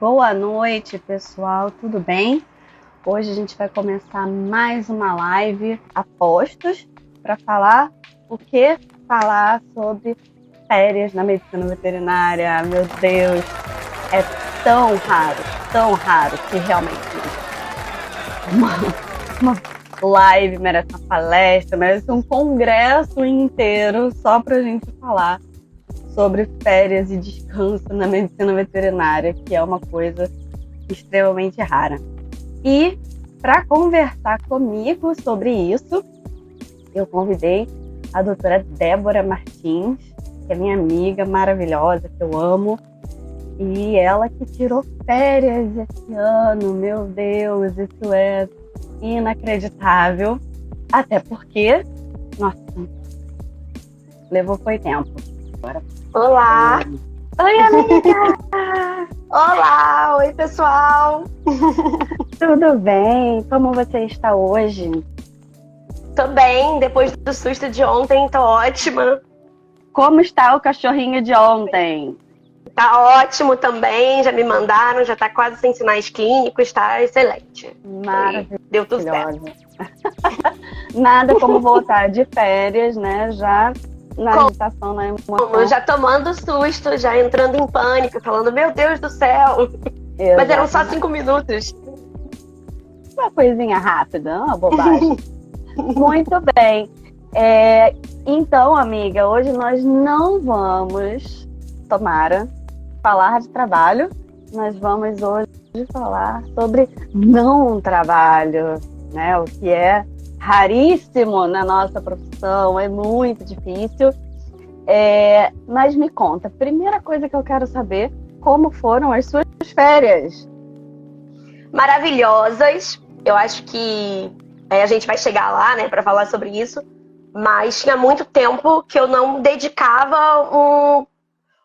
Boa noite, pessoal, tudo bem? Hoje a gente vai começar mais uma live apostos para falar o que falar sobre férias na medicina veterinária. Meu Deus, é tão raro que realmente uma live merece uma palestra, merece um congresso inteiro só para a gente falar sobre férias e descanso na medicina veterinária, que é uma coisa extremamente rara. E para conversar comigo sobre isso, eu convidei a doutora Débora Martins, que é minha amiga maravilhosa, que eu amo, e ela que tirou férias esse ano. Meu Deus, isso é inacreditável, até porque, nossa, foi tempo. Agora. Olá! Oi, amiga! Olá! Oi, pessoal! Tudo bem? Como você está hoje? Tô bem, depois do susto de ontem, tô ótima. Como está o cachorrinho de ontem? Tá ótimo também, já me mandaram, já tá quase sem sinais clínicos, tá excelente. Maravilhoso. Deu tudo certo. Nada como voltar de férias, né? Já na agitação, na emoção. Já tomando susto, já entrando em pânico, falando, meu Deus do céu. Exatamente. Mas eram só 5 minutos. Uma coisinha rápida, uma bobagem. Muito bem. Então, amiga, hoje nós não vamos, tomara, falar de trabalho. Nós vamos hoje falar sobre não trabalho, né? O que é raríssimo na nossa profissão, é muito difícil. Mas me conta, primeira coisa que eu quero saber, como foram as suas férias? Maravilhosas. Eu acho que a gente vai chegar lá, né, para falar sobre isso. Mas tinha muito tempo que eu não dedicava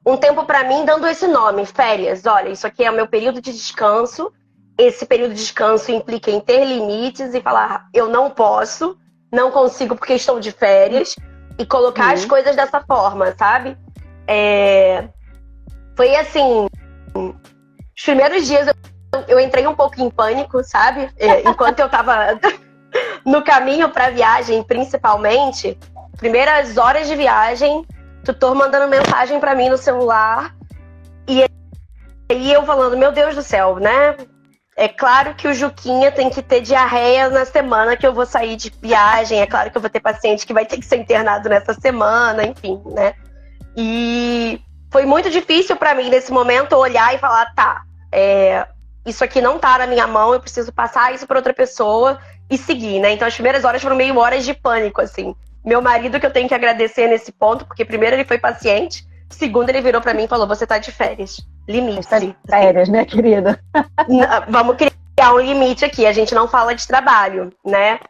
um tempo para mim dando esse nome, férias. Olha, isso aqui é o meu período de descanso. Esse período de descanso implica em ter limites e falar, eu não posso, não consigo porque estou de férias, e colocar as coisas dessa forma, sabe? Foi assim, os primeiros dias eu entrei um pouco em pânico, sabe? Enquanto eu tava no caminho pra viagem, principalmente, primeiras horas de viagem, tutor mandando mensagem pra mim no celular, e eu falando, meu Deus do céu, né? É claro que o Juquinha tem que ter diarreia na semana que eu vou sair de viagem. É claro que eu vou ter paciente que vai ter que ser internado nessa semana, enfim, né? E foi muito difícil para mim, nesse momento, olhar e falar, tá, isso aqui não tá na minha mão, eu preciso passar isso para outra pessoa e seguir, né? Então as primeiras horas foram meio horas de pânico, assim. Meu marido que eu tenho que agradecer nesse ponto, porque primeiro ele foi paciente, segundo ele virou para mim e falou, você tá de férias. Limite. Está de férias, né, querida? Vamos criar um limite aqui. A gente não fala de trabalho, né?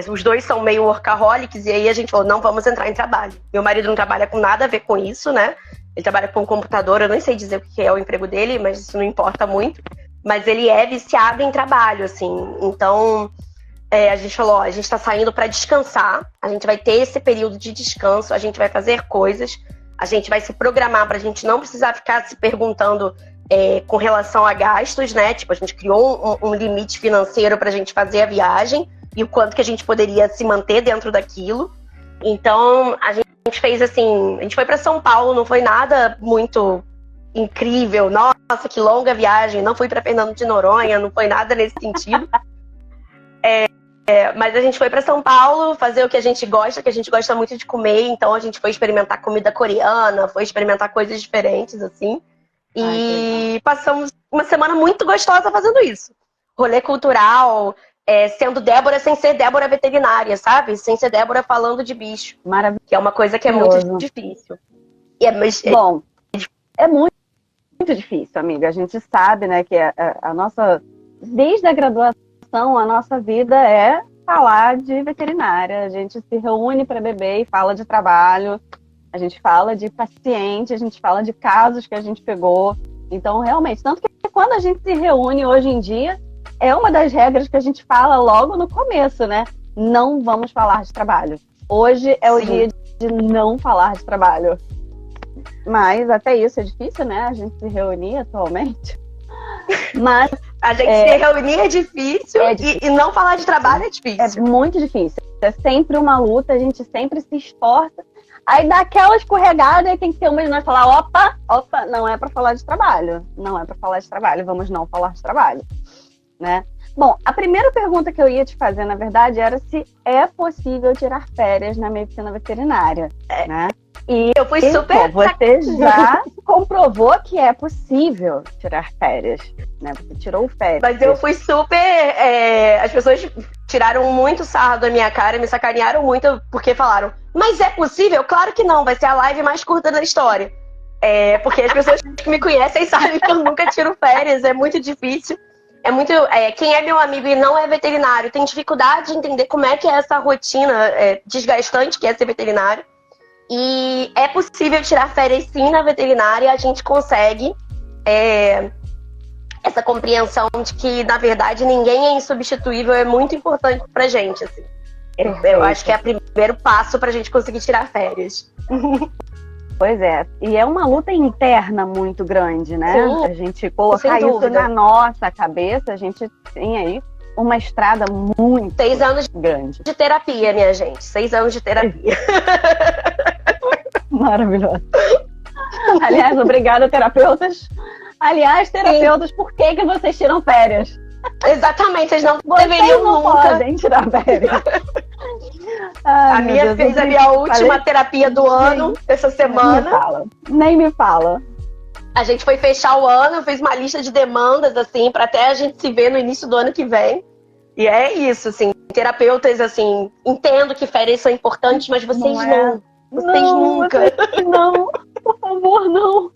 Os dois são meio workaholics, e aí a gente falou, não vamos entrar em trabalho. Meu marido não trabalha com nada a ver com isso, né? Ele trabalha com computador, eu nem sei dizer o que é o emprego dele, mas isso não importa muito. Mas ele é viciado em trabalho, assim. Então, a gente falou, a gente tá saindo para descansar, a gente vai ter esse período de descanso, a gente vai fazer coisas, a gente vai se programar para a gente não precisar ficar se perguntando com relação a gastos, né? Tipo, a gente criou um limite financeiro para a gente fazer a viagem e o quanto que a gente poderia se manter dentro daquilo. Então, a gente fez assim, a gente foi para São Paulo, não foi nada muito incrível, nossa, que longa viagem, não fui para Fernando de Noronha, não foi nada nesse sentido. Mas a gente foi para São Paulo fazer o que a gente gosta muito de comer, então a gente foi experimentar comida coreana, foi experimentar coisas diferentes, assim. E passamos uma semana muito gostosa fazendo isso. Rolê cultural, sendo Débora sem ser Débora veterinária, sabe? Sem ser Débora falando de bicho. Maravilhoso. Que é uma coisa que é muito difícil. Bom, é muito difícil, amiga. A gente sabe, né, que a nossa... Desde a graduação, a nossa vida é falar de veterinária. A gente se reúne para beber e fala de trabalho. A gente fala de paciente, a gente fala de casos que a gente pegou. Então, realmente, tanto que quando a gente se reúne hoje em dia, é uma das regras que a gente fala logo no começo, né? Não vamos falar de trabalho. Hoje é o dia de não falar de trabalho. Mas até isso é difícil, né? A gente se reunir atualmente. Mas A gente se reunir é difícil, e não falar de trabalho é difícil. É muito difícil. É sempre uma luta, a gente sempre se esforça. Aí dá aquela escorregada e tem que ter uma de nós falar, opa, não é para falar de trabalho. Não é para falar de trabalho, vamos não falar de trabalho. Né? Bom, a primeira pergunta que eu ia te fazer, na verdade, era se é possível tirar férias na medicina veterinária, né? E eu fui super... Você já comprovou que é possível tirar férias, né? Você tirou férias. Mas eu fui super... As pessoas tiraram muito sarro da minha cara, me sacanearam muito, porque falaram, mas é possível? Claro que não, vai ser a live mais curta da história. Porque as pessoas que me conhecem sabem que eu nunca tiro férias, é muito difícil. Quem é meu amigo e não é veterinário tem dificuldade de entender como é que é essa rotina desgastante que é ser veterinário. E é possível tirar férias sim na veterinária, a gente consegue essa compreensão de que, na verdade, ninguém é insubstituível, é muito importante pra gente, assim. Eu acho que é o primeiro passo pra gente conseguir tirar férias. Pois é, e é uma luta interna muito grande, né? Sim, a gente colocar isso na nossa cabeça, a gente tem aí uma estrada muito 6 anos grande de terapia, minha gente. 6 anos de terapia. Maravilhoso. Aliás, obrigada, terapeutas. Aliás, terapeutas, sim. Por que vocês tiram férias? Exatamente, vocês não deveriam nunca. Podem tirar férias. Ai, a minha fez a minha última terapia do ano, essa semana. Nem me fala. A gente foi fechar o ano, fez uma lista de demandas, assim, para até a gente se ver no início do ano que vem. E é isso, assim, terapeutas, assim, entendo que férias são importantes, mas vocês não. Vocês nunca. Vocês não, por favor, não.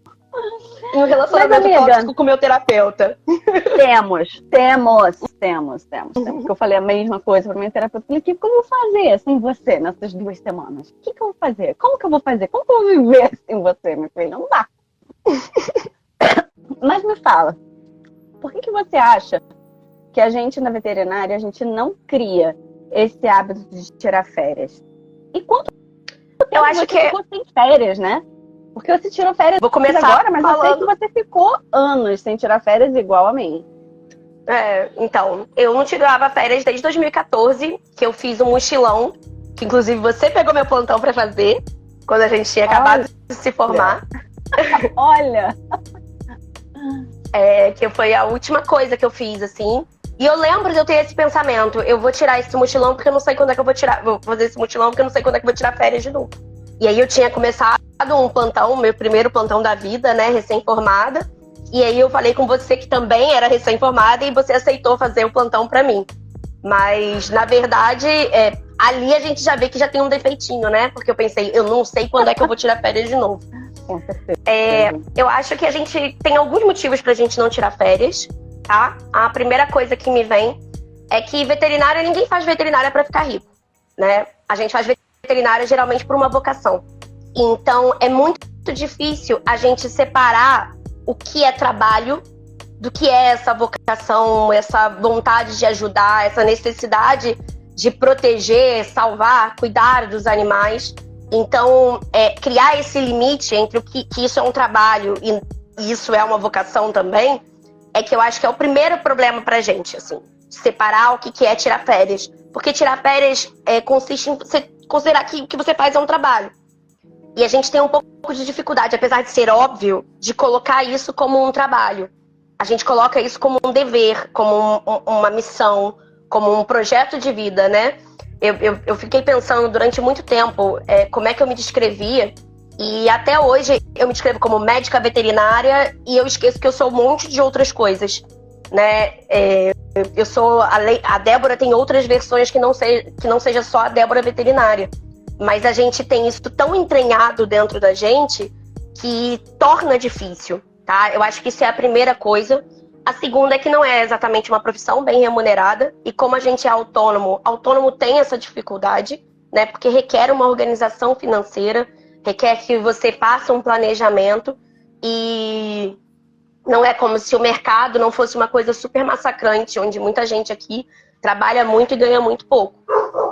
E um relacionamento tóxico com o meu terapeuta. Temos. Porque eu falei a mesma coisa para minha terapeuta. Falei, o que eu vou fazer sem você nessas 2 semanas? O que eu vou fazer? Como que eu vou fazer? Como que eu vou viver sem você, meu filho? Não dá. Mas me fala, por que você acha que a gente na veterinária, a gente não cria esse hábito de tirar férias? E quanto tempo eu acho que ficou sem férias, né? Porque você tirou férias vou começar agora, mas falando... eu sei que você ficou anos sem tirar férias igual a mim. Então, eu não tirava férias desde 2014, que eu fiz um mochilão, que inclusive você pegou meu plantão pra fazer, quando a gente tinha acabado de se formar. Olha! Que foi a última coisa que eu fiz, assim. E eu lembro de eu ter esse pensamento, eu vou tirar esse mochilão porque eu não sei quando é que eu vou tirar. Vou fazer esse mochilão porque eu não sei quando é que eu vou tirar férias de novo. E aí eu tinha começado um plantão, meu primeiro plantão da vida, né, recém-formada. E aí eu falei com você que também era recém-formada e você aceitou fazer o plantão pra mim. Mas, na verdade, ali a gente já vê que já tem um defeitinho, né? Porque eu pensei, eu não sei quando é que eu vou tirar férias de novo. Com certeza. Eu acho que a gente tem alguns motivos pra gente não tirar férias, tá? A primeira coisa que me vem é que ninguém faz veterinária pra ficar rico, né? A gente faz veterinária geralmente por uma vocação. Então, é muito difícil a gente separar o que é trabalho do que é essa vocação, essa vontade de ajudar, essa necessidade de proteger, salvar, cuidar dos animais. Então, criar esse limite entre o que isso é um trabalho e isso é uma vocação também, é que eu acho que é o primeiro problema pra gente, assim, separar o que é tirar férias. Porque tirar férias consiste em você considerar que o que você faz é um trabalho. E a gente tem um pouco de dificuldade, apesar de ser óbvio, de colocar isso como um trabalho. A gente coloca isso como um dever, como uma missão, como um projeto de vida, né? Eu fiquei pensando durante muito tempo como é que eu me descrevia. E até hoje eu me descrevo como médica veterinária e eu esqueço que eu sou um monte de outras coisas, né? A Débora tem outras versões que não seja só a Débora veterinária. Mas a gente tem isso tão entranhado dentro da gente que torna difícil, tá? Eu acho que isso é a primeira coisa. A segunda é que não é exatamente uma profissão bem remunerada. E como a gente é autônomo tem essa dificuldade, né? Porque requer uma organização financeira, requer que você faça um planejamento. E não é como se o mercado não fosse uma coisa super massacrante, onde muita gente aqui trabalha muito e ganha muito pouco.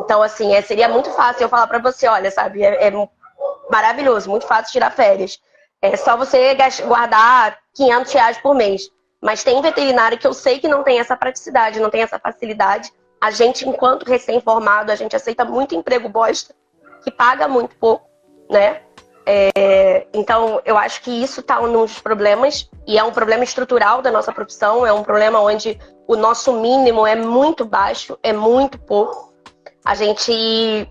Então, assim, seria muito fácil eu falar pra você, olha, sabe, é maravilhoso, muito fácil tirar férias. É só você guardar R$500 por mês. Mas tem veterinário que eu sei que não tem essa praticidade, não tem essa facilidade. A gente, enquanto recém-formado, a gente aceita muito emprego bosta, que paga muito pouco, né? Então, eu acho que isso está um dos problemas, e é um problema estrutural da nossa profissão, é um problema onde o nosso mínimo é muito baixo, é muito pouco. A gente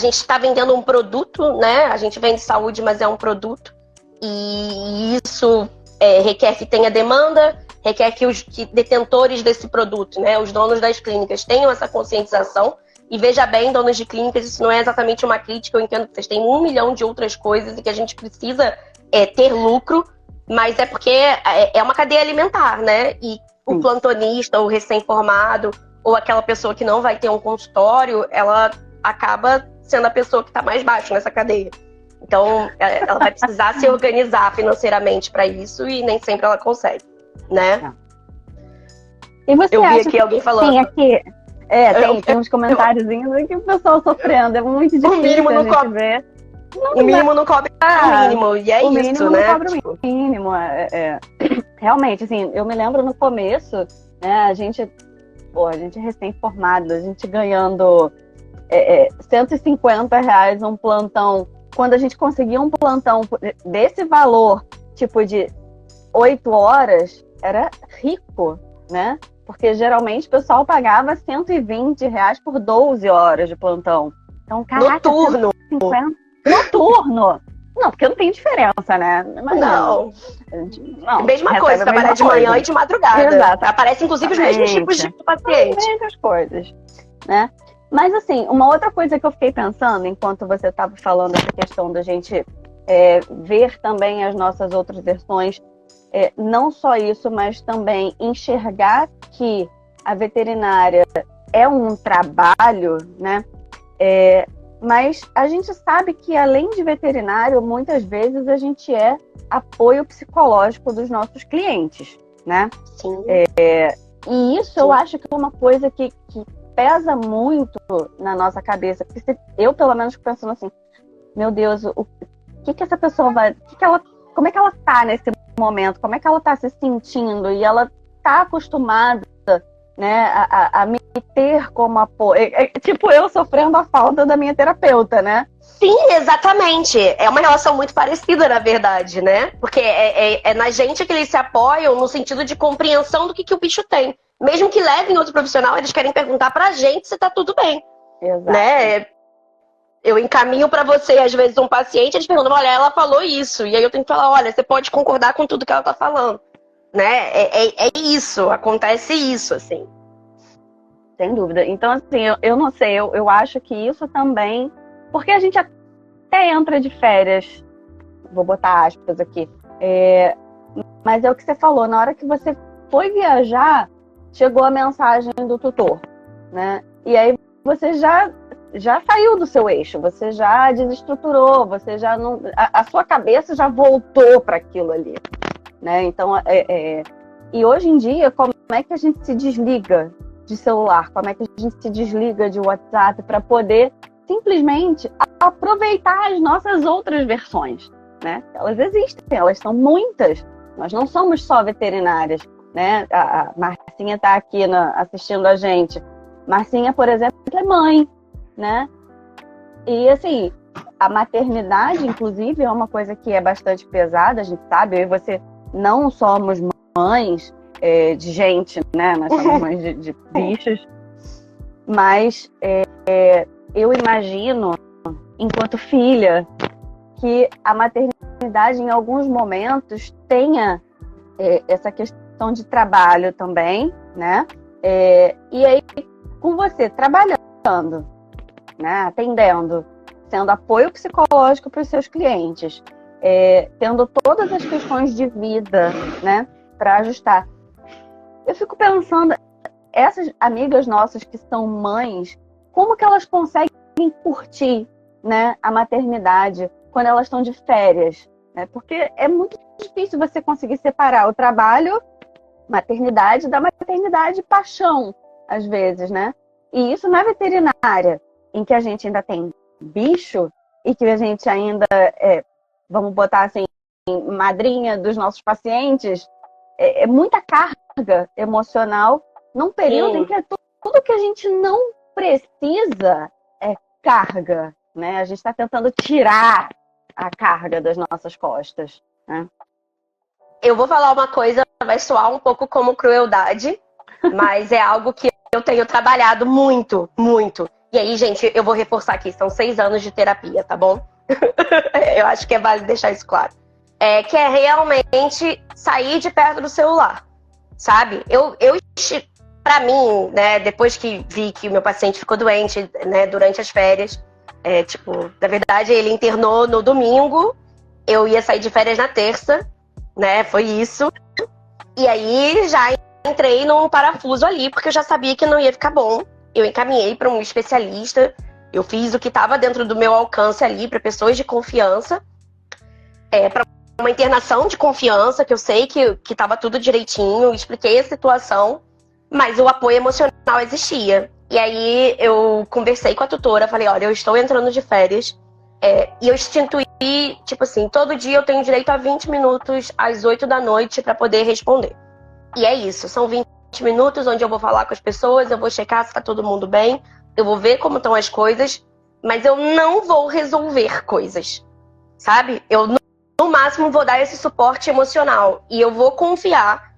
está vendendo um produto, né? A gente vende saúde, mas é um produto. E isso requer que tenha demanda, requer que os detentores desse produto, né? Os donos das clínicas tenham essa conscientização. E veja bem, donos de clínicas, isso não é exatamente uma crítica, eu entendo que vocês têm 1 milhão de outras coisas e que a gente precisa ter lucro, mas é porque é uma cadeia alimentar, né? E o plantonista, o recém-formado, ou aquela pessoa que não vai ter um consultório, ela acaba sendo a pessoa que está mais baixo nessa cadeia. Então, ela vai precisar se organizar financeiramente para isso e nem sempre ela consegue, né? E você eu vi acha aqui alguém falando... Tem aqui... tem uns comentáriozinos aqui que o pessoal sofrendo. É muito difícil o mínimo não cobre, ver. O mínimo não cobre o mínimo. E é o isso, mínimo né? Não cobre o mínimo. Realmente, assim, eu me lembro no começo, né, a gente recém-formado, a gente ganhando R$150 um plantão. Quando a gente conseguia um plantão desse valor, tipo de 8 horas, era rico, né? Porque geralmente o pessoal pagava R$120 por 12 horas de plantão. Então, caraca, noturno. 150... Noturno! Não, porque não tem diferença, né? Não. Não. Mesma coisa, trabalhar de manhã e de madrugada. Exato. Aparece, inclusive, os mesmos tipos de paciente. As mesmas coisas, né? Mas, assim, uma outra coisa que eu fiquei pensando, enquanto você estava falando essa questão da gente ver também as nossas outras versões, não só isso, mas também enxergar que a veterinária é um trabalho, né? Mas a gente sabe que, além de veterinário, muitas vezes a gente é apoio psicológico dos nossos clientes, né? Sim. E isso eu acho que é uma coisa que pesa muito na nossa cabeça. Porque eu, pelo menos, fico pensando assim, meu Deus, o que essa pessoa vai... como é que ela tá nesse momento? Como é que ela tá se sentindo? E ela tá acostumada, né, a me ter como apoio. Tipo eu sofrendo a falta da minha terapeuta, né? Sim, exatamente. É uma relação muito parecida, na verdade, né? Porque é na gente que eles se apoiam no sentido de compreensão do que o bicho tem. Mesmo que levem outro profissional, eles querem perguntar pra gente se tá tudo bem. Exato. Né? Eu encaminho pra você, às vezes, um paciente, eles perguntam, olha, ela falou isso. E aí eu tenho que falar, olha, você pode concordar com tudo que ela tá falando. Né? É isso, acontece isso, assim. Sem dúvida. Então, assim, eu não sei, eu acho que isso também... Porque a gente até entra de férias, vou botar aspas aqui, mas é o que você falou, na hora que você foi viajar, chegou a mensagem do tutor, né? E aí você já saiu do seu eixo, você já desestruturou, você já não... A sua cabeça já voltou para aquilo ali, né? Então, e hoje em dia, como é que a gente se desliga de celular? Como é que a gente se desliga de WhatsApp para poder simplesmente aproveitar as nossas outras versões, né? Elas existem, elas são muitas. Nós não somos só veterinárias, né? A Marcinha está aqui assistindo a gente. Marcinha, por exemplo, é mãe, né? E, assim, a maternidade, inclusive, é uma coisa que é bastante pesada, a gente sabe. Eu e você não somos mães de gente, né? Nós somos mães de bichos. Mas eu imagino, enquanto filha, que a maternidade, em alguns momentos, tenha essa questão de trabalho também, né? E aí, com você trabalhando, né? Atendendo, sendo apoio psicológico para os seus clientes, tendo todas as questões de vida, né? Para ajustar. Eu fico pensando, essas amigas nossas que são mães, como que elas conseguem curtir, né, a maternidade quando elas estão de férias, né? Porque é muito difícil você conseguir separar o trabalho, maternidade, da maternidade paixão, às vezes, né? E isso na veterinária, em que a gente ainda tem bicho e que a gente ainda vamos botar assim, madrinha dos nossos pacientes, é muita carga emocional num período em que tudo que a gente não precisa é carga, né? A gente está tentando tirar a carga das nossas costas, né? Eu vou falar uma coisa, vai soar um pouco como crueldade, mas é algo que eu tenho trabalhado muito, muito. E aí, gente, eu vou reforçar aqui, são 6 anos de terapia, tá bom? Eu acho que é válido deixar isso claro. Que é realmente sair de perto do celular, sabe? Pra mim, né, depois que vi que o meu paciente ficou doente, né, durante as férias, na verdade, ele internou no domingo, eu ia sair de férias na terça, né, foi isso. E aí, já entrei num parafuso ali, porque eu já sabia que não ia ficar bom. Eu encaminhei para um especialista, eu fiz o que estava dentro do meu alcance ali, para pessoas de confiança, para uma internação de confiança, que eu sei que estava tudo direitinho, expliquei a situação, mas o apoio emocional existia. E aí eu conversei com a tutora, falei, olha, eu estou entrando de férias, e eu instituí, tipo assim, todo dia eu tenho direito a 20 minutos às 8 da noite para poder responder. E é isso, são 20 minutos onde eu vou falar com as pessoas, eu vou checar se tá todo mundo bem, eu vou ver como estão as coisas, mas eu não vou resolver coisas, sabe? Eu, no máximo, vou dar esse suporte emocional e eu vou confiar,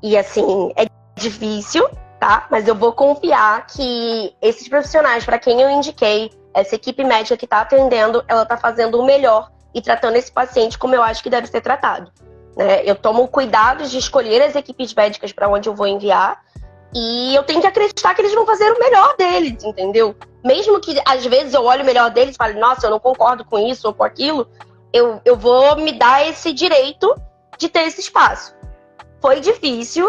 e assim, é difícil, tá? Mas eu vou confiar que esses profissionais, para quem eu indiquei, essa equipe médica que tá atendendo, ela tá fazendo o melhor e tratando esse paciente como eu acho que deve ser tratado. Eu tomo cuidado de escolher as equipes médicas para onde eu vou enviar e eu tenho que acreditar que eles vão fazer o melhor deles, entendeu? Mesmo que às vezes eu olhe o melhor deles e fale, nossa, eu não concordo com isso ou com aquilo, eu vou me dar esse direito de ter esse espaço. Foi difícil,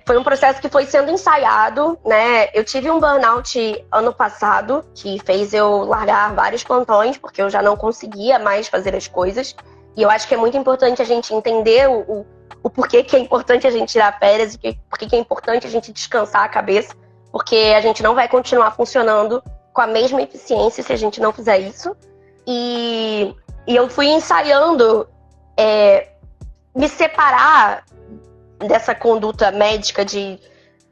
foi um processo que foi sendo ensaiado, né? Eu tive um burnout ano passado que fez eu largar vários plantões porque eu já não conseguia mais fazer as coisas. E eu acho que é muito importante a gente entender o porquê que é importante a gente tirar férias e porquê que é importante a gente descansar a cabeça, porque a gente não vai continuar funcionando com a mesma eficiência se a gente não fizer isso. E eu fui ensaiando me separar dessa conduta médica de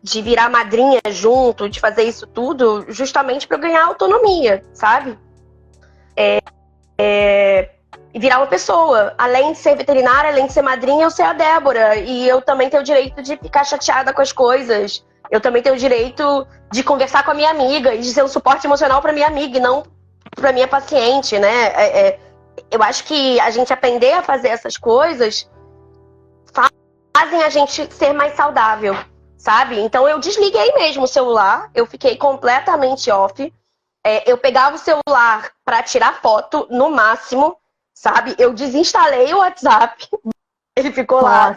virar madrinha junto, de fazer isso tudo, justamente para eu ganhar autonomia, sabe? E virar uma pessoa. Além de ser veterinária, além de ser madrinha, eu ser a Débora. E eu também tenho o direito de ficar chateada com as coisas. Eu também tenho o direito de conversar com a minha amiga e de ser um suporte emocional para minha amiga e não para minha paciente, né? Eu acho que a gente aprender a fazer essas coisas fazem a gente ser mais saudável, sabe? Então eu desliguei mesmo o celular, eu fiquei completamente off. Eu pegava o celular para tirar foto, no máximo, sabe? Eu desinstalei o WhatsApp, ele ficou lá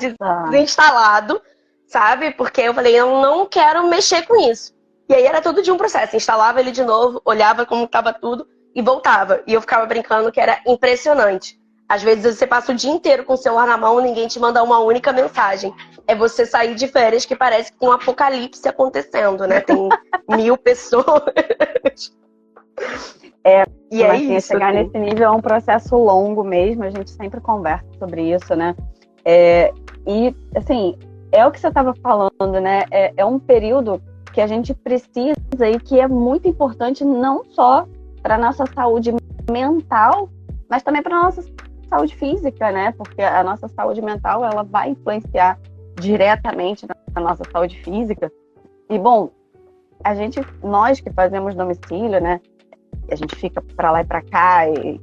desinstalado, sabe? Porque eu falei, eu não quero mexer com isso. E aí era tudo de um processo, instalava ele de novo, olhava como estava tudo e voltava. E eu ficava brincando que era impressionante. Às vezes você passa o dia inteiro com o celular na mão e ninguém te manda uma única mensagem. É você sair de férias que parece que tem um apocalipse acontecendo, né? Tem 1000 pessoas. E é isso, chegar nesse nível é um processo longo mesmo, a gente sempre conversa sobre isso, né? E, assim, é o que você estava falando, né? É um período que a gente precisa e que é muito importante não só para a nossa saúde mental, mas também para a nossa saúde física, né? Porque a nossa saúde mental, ela vai influenciar diretamente na nossa saúde física. E, bom, nós que fazemos domicílio, né? A gente fica para lá e para cá, e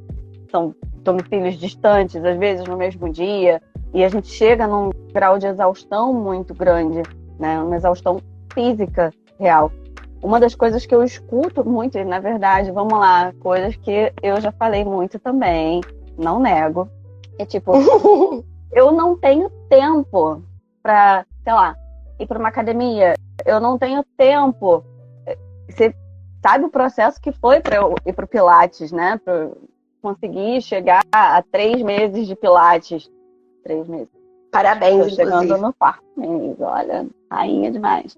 são domicílios distantes, às vezes no mesmo dia, e a gente chega num grau de exaustão muito grande, né? Uma exaustão física real. Uma das coisas que eu escuto muito, e na verdade, vamos lá, coisas que eu já falei muito também, não nego, é tipo, eu não tenho tempo para, sei lá, ir para uma academia, eu não tenho tempo. Você sabe o processo que foi para eu ir para o Pilates, né? Para conseguir chegar a 3 meses de Pilates. 3 meses. Parabéns, estou chegando no 4º mês, olha, rainha demais.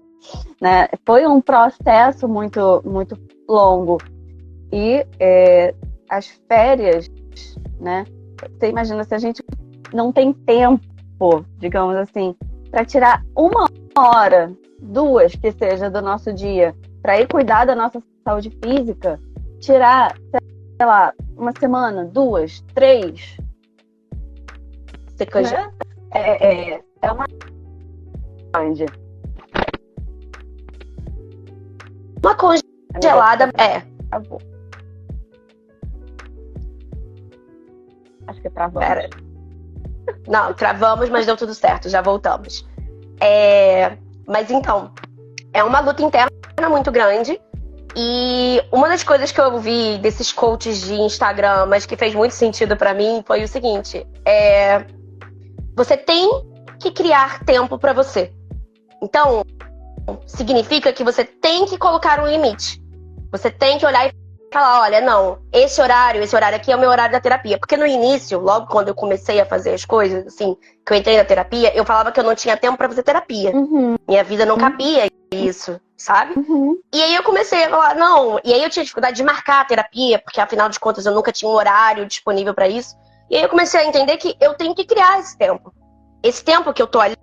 Né? Foi um processo muito, muito longo. E as férias, né? Você imagina, se a gente não tem tempo tempo, digamos assim, para tirar 1 hora, 2 que seja do nosso dia, para ir cuidar da nossa saúde física, tirar, sei lá, 1 semana, 2, 3. Você canja... Né? É uma grande. Uma congelada, Acabou. Acho que travamos. Pera. Não, travamos, mas deu tudo certo, já voltamos. Mas então, é uma luta interna muito grande. E uma das coisas que eu vi desses coaches de Instagram, mas que fez muito sentido pra mim, foi o seguinte: você tem que criar tempo pra você. Então, significa que você tem que colocar um limite. Você tem que olhar e falar, olha, não, esse horário aqui é o meu horário da terapia. Porque no início, logo quando eu comecei a fazer as coisas, assim, que eu entrei na terapia, eu falava que eu não tinha tempo pra fazer terapia. Uhum. Minha vida não cabia isso, sabe? Uhum. E aí eu comecei a falar, não, e aí eu tinha dificuldade de marcar a terapia, porque afinal de contas eu nunca tinha um horário disponível pra isso. E aí eu comecei a entender que eu tenho que criar esse tempo. Esse tempo que eu tô ali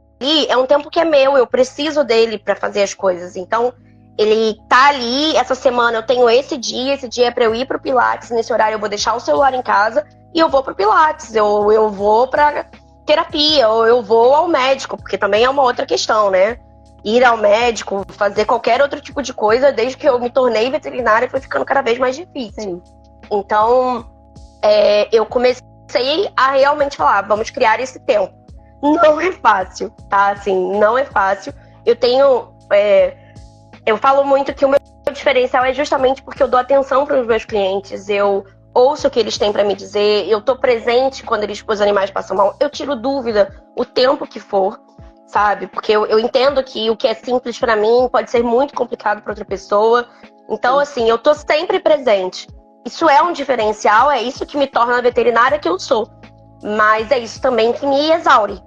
é um tempo que é meu, eu preciso dele pra fazer as coisas. Então, ele tá ali, essa semana eu tenho esse dia é pra eu ir pro Pilates, nesse horário eu vou deixar o celular em casa e eu vou pro Pilates, eu vou pra terapia, ou eu vou ao médico, porque também é uma outra questão, né? Ir ao médico, fazer qualquer outro tipo de coisa, desde que eu me tornei veterinária, foi ficando cada vez mais difícil. Sim. Então, eu comecei a realmente falar, vamos criar esse tempo. Não é fácil, tá? Assim, não é fácil. Eu falo muito que o meu diferencial é justamente porque eu dou atenção para os meus clientes, eu ouço o que eles têm para me dizer, eu tô presente quando os animais passam mal, eu tiro dúvida o tempo que for, sabe? Porque eu entendo que o que é simples para mim pode ser muito complicado para outra pessoa. Então, assim, eu tô sempre presente. Isso é um diferencial, é isso que me torna a veterinária que eu sou. Mas é isso também que me exaure.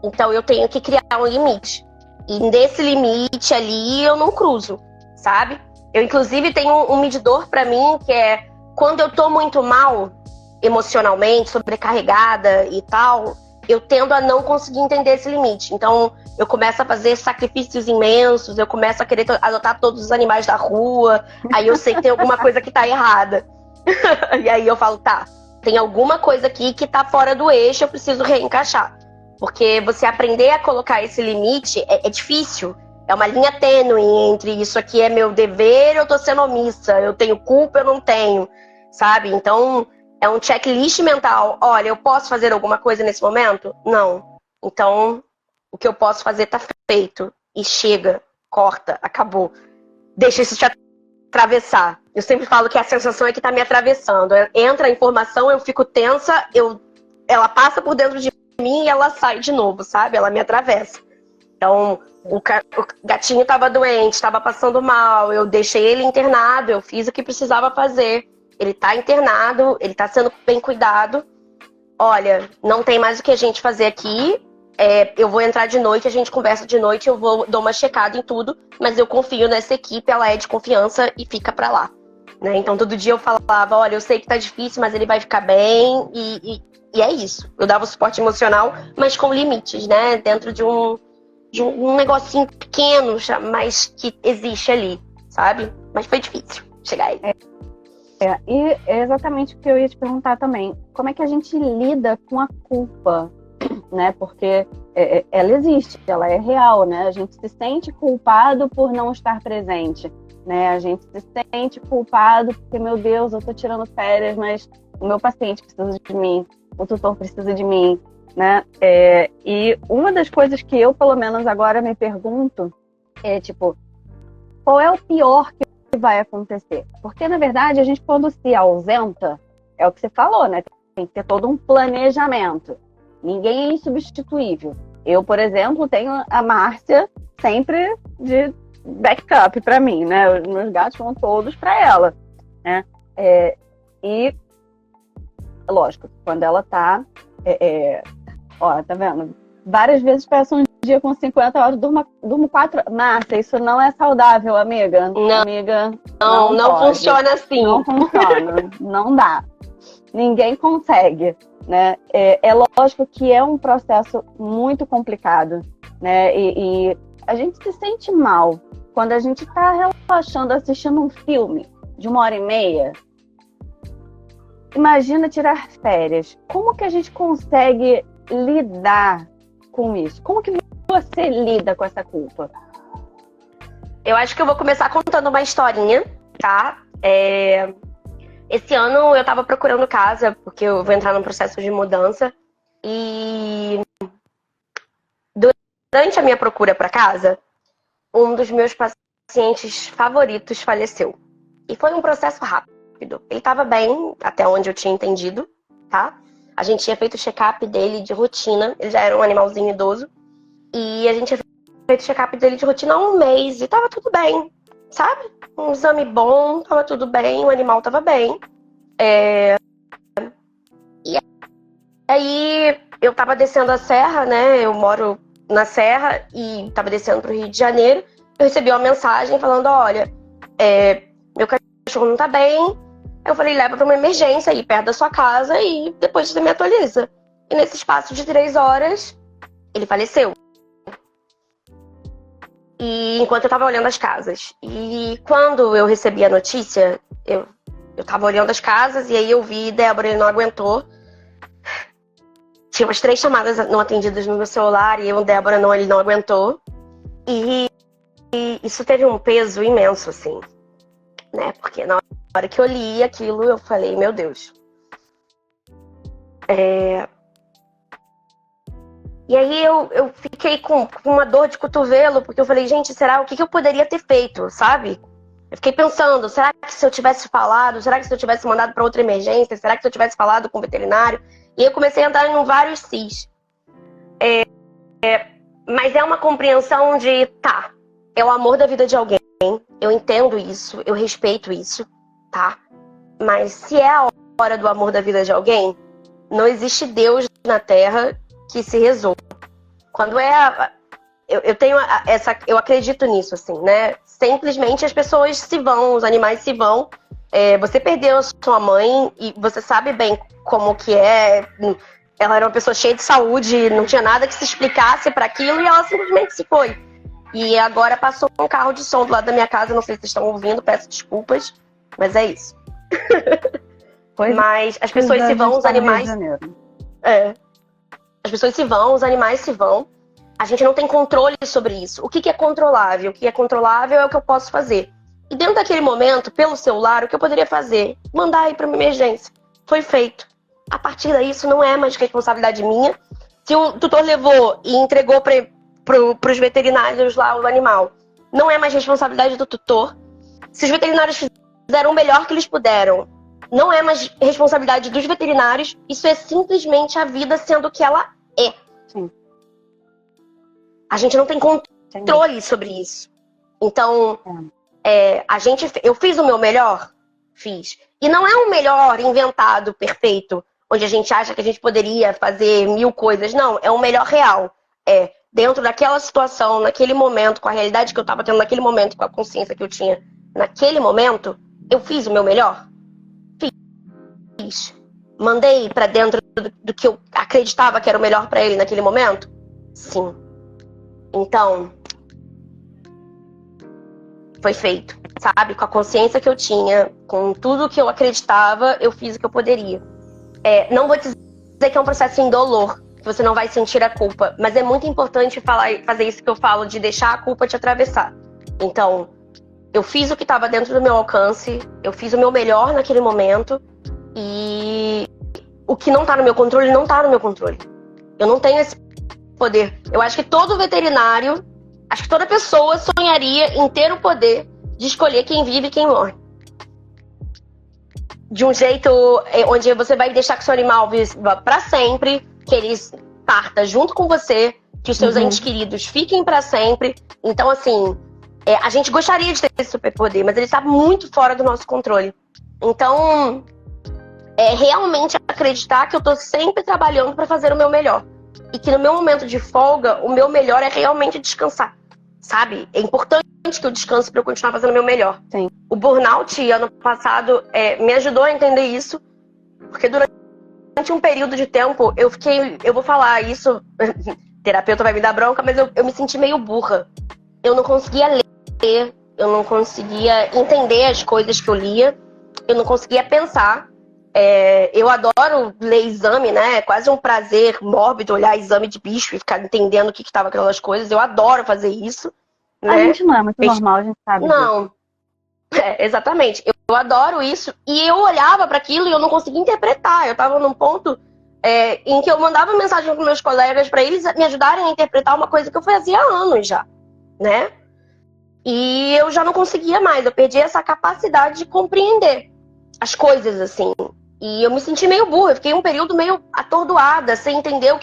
Então eu tenho que criar um limite. E nesse limite ali eu não cruzo, sabe? Eu inclusive tenho um medidor pra mim que é quando eu tô muito mal emocionalmente, sobrecarregada e tal, eu tendo a não conseguir entender esse limite. Então eu começo a fazer sacrifícios imensos, eu começo a querer adotar todos os animais da rua, aí eu sei que tem alguma coisa que tá errada. E aí eu falo, tá, tem alguma coisa aqui que tá fora do eixo, eu preciso reencaixar. Porque você aprender a colocar esse limite é difícil. É uma linha tênue entre isso aqui é meu dever, eu tô sendo omissa, eu tenho culpa, eu não tenho, sabe? Então, é um checklist mental. Olha, eu posso fazer alguma coisa nesse momento? Não. Então, o que eu posso fazer tá feito. E chega, corta, acabou. Deixa isso te atravessar. Eu sempre falo que a sensação é que tá me atravessando. Entra a informação, eu fico tensa, ela passa por dentro de mim e ela sai de novo, sabe? Ela me atravessa. Então, o gatinho tava doente, tava passando mal, eu deixei ele internado, eu fiz o que precisava fazer. Ele tá internado, ele tá sendo bem cuidado. Olha, não tem mais o que a gente fazer aqui. Eu vou entrar de noite, a gente conversa de noite, eu dou uma checada em tudo, mas eu confio nessa equipe, ela é de confiança e fica pra lá. Né? Então, todo dia eu falava, olha, eu sei que tá difícil, mas ele vai ficar bem e é isso. Eu dava o suporte emocional, mas com limites, né? Dentro de um negocinho pequeno, mas que existe ali, sabe? Mas foi difícil chegar aí. E é exatamente o que eu ia te perguntar também. Como é que a gente lida com a culpa, né? Porque ela existe, ela é real, né? A gente se sente culpado por não estar presente, né? A gente se sente culpado porque, meu Deus, eu tô tirando férias, mas o meu paciente precisa de mim, o tutor precisa de mim, né? E uma das coisas que eu, pelo menos agora, me pergunto é, tipo, qual é o pior que vai acontecer? Porque, na verdade, a gente, quando se ausenta, é o que você falou, né? Tem que ter todo um planejamento. Ninguém é insubstituível. Eu, por exemplo, tenho a Márcia sempre de backup para mim, né? Os meus gatos vão todos para ela, né? E, lógico, quando ela tá... ó, tá vendo? Várias vezes peço um dia com 50 horas, durmo 4... Márcia, isso não é saudável, amiga. Não, amiga, não funciona assim. Não funciona, não dá. ninguém consegue, né? É lógico que é um processo muito complicado, né? E a gente se sente mal quando a gente está relaxando, assistindo um filme de 1h30. Imagina tirar férias. Como que a gente consegue lidar com isso? Como que você lida com essa culpa? Eu acho que eu vou começar contando uma historinha, tá? Esse ano eu tava procurando casa, porque eu vou entrar num processo de mudança. E durante a minha procura para casa, um dos meus pacientes favoritos faleceu. E foi um processo rápido. Ele estava bem, até onde eu tinha entendido, tá? A gente tinha feito o check-up dele de rotina. Ele já era um animalzinho idoso. E a gente tinha feito o check-up dele de rotina há um mês. E tava tudo bem, sabe? Um exame bom, tava tudo bem. O animal tava bem. E aí, eu tava descendo a serra, né? Eu moro na serra e tava descendo pro Rio de Janeiro. Eu recebi uma mensagem falando, olha, meu cachorro não tá bem. Eu falei, leva pra uma emergência aí perto da sua casa e depois você me atualiza. E nesse espaço de 3 horas, ele faleceu. E enquanto eu tava olhando as casas. E quando eu recebi a notícia, eu tava olhando as casas e aí eu vi Débora, ele não aguentou. Tinha umas 3 chamadas não atendidas no meu celular e eu, Débora, ele não aguentou. E isso teve um peso imenso, assim, né? Porque na hora que eu li aquilo, eu falei, meu Deus. E aí eu fiquei com uma dor de cotovelo, porque eu falei, gente, o que eu poderia ter feito, sabe? Eu fiquei pensando, será que se eu tivesse falado, será que se eu tivesse mandado para outra emergência, será que se eu tivesse falado com o veterinário? E eu comecei a entrar em vários cis. Mas é uma compreensão de, é o amor da vida de alguém, eu entendo isso, eu respeito isso, tá? Mas se é a hora do amor da vida de alguém, não existe Deus na Terra que se resolva. Quando eu tenho eu acredito nisso, assim, né? Simplesmente as pessoas se vão, os animais se vão. Você perdeu a sua mãe e você sabe bem como que é. Ela era uma pessoa cheia de saúde, não tinha nada que se explicasse para aquilo e ela simplesmente se foi. E agora passou um carro de som do lado da minha casa, não sei se vocês estão ouvindo, peço desculpas, mas é isso. Mas as pessoas se vão, os animais... As pessoas se vão, os animais se vão. A gente não tem controle sobre isso. O que é controlável? O que é controlável é o que eu posso fazer. E dentro daquele momento, pelo celular, o que eu poderia fazer? Mandar ir para uma emergência. Foi feito. A partir daí, isso não é mais responsabilidade minha. Se o tutor levou e entregou para os veterinários lá o animal, não é mais responsabilidade do tutor. Se os veterinários fizeram o melhor que eles puderam, não é mais responsabilidade dos veterinários. Isso é simplesmente a vida sendo o que ela é. Sim. A gente não tem controle sobre isso. Então, eu fiz o meu melhor? Fiz. E não é um melhor inventado, perfeito, onde a gente acha que a gente poderia fazer 1000 coisas. Não, é um melhor real. Dentro daquela situação, naquele momento, com a realidade que eu estava tendo naquele momento, com a consciência que eu tinha naquele momento, eu fiz o meu melhor? Fiz. Mandei para dentro do que eu acreditava que era o melhor para ele naquele momento? Sim. Então, foi feito, sabe? Com a consciência que eu tinha, com tudo que eu acreditava, eu fiz o que eu poderia. Não vou dizer que é um processo indolor, que você não vai sentir a culpa, mas é muito importante fazer isso que eu falo, de deixar a culpa te atravessar. Então, eu fiz o que estava dentro do meu alcance, eu fiz o meu melhor naquele momento, e o que não está no meu controle, não está no meu controle. Eu não tenho esse poder. Eu acho que todo veterinário, acho que toda pessoa sonharia em ter o poder de escolher quem vive e quem morre. De um jeito onde você vai deixar que seu animal viva para sempre, que ele parta junto com você, que os seus entes queridos fiquem para sempre. Então, assim, a gente gostaria de ter esse superpoder, mas ele está muito fora do nosso controle. Então, realmente acreditar que eu estou sempre trabalhando para fazer o meu melhor. E que no meu momento de folga, o meu melhor é realmente descansar, sabe? É importante que eu descanse para eu continuar fazendo o meu melhor. Sim. O burnout, ano passado, me ajudou a entender isso, Porque durante um período de tempo, eu vou falar isso, terapeuta vai me dar bronca, mas eu me senti meio burra. Eu não conseguia ler, eu não conseguia entender as coisas que eu lia, eu não conseguia pensar. Eu adoro ler exame, né? É quase um prazer mórbido olhar exame de bicho e ficar entendendo o que estava aquelas coisas. Eu adoro fazer isso, A né? gente não é muito normal, a gente sabe disso. Não, exatamente. Eu adoro isso. E eu olhava para aquilo e eu não conseguia interpretar. Eu estava num ponto em que eu mandava mensagem para meus colegas para eles me ajudarem a interpretar uma coisa que eu fazia há anos já, né? E eu já não conseguia mais. Eu perdi essa capacidade de compreender as coisas, assim. E eu me senti meio burra. Eu fiquei um período meio atordoada, sem entender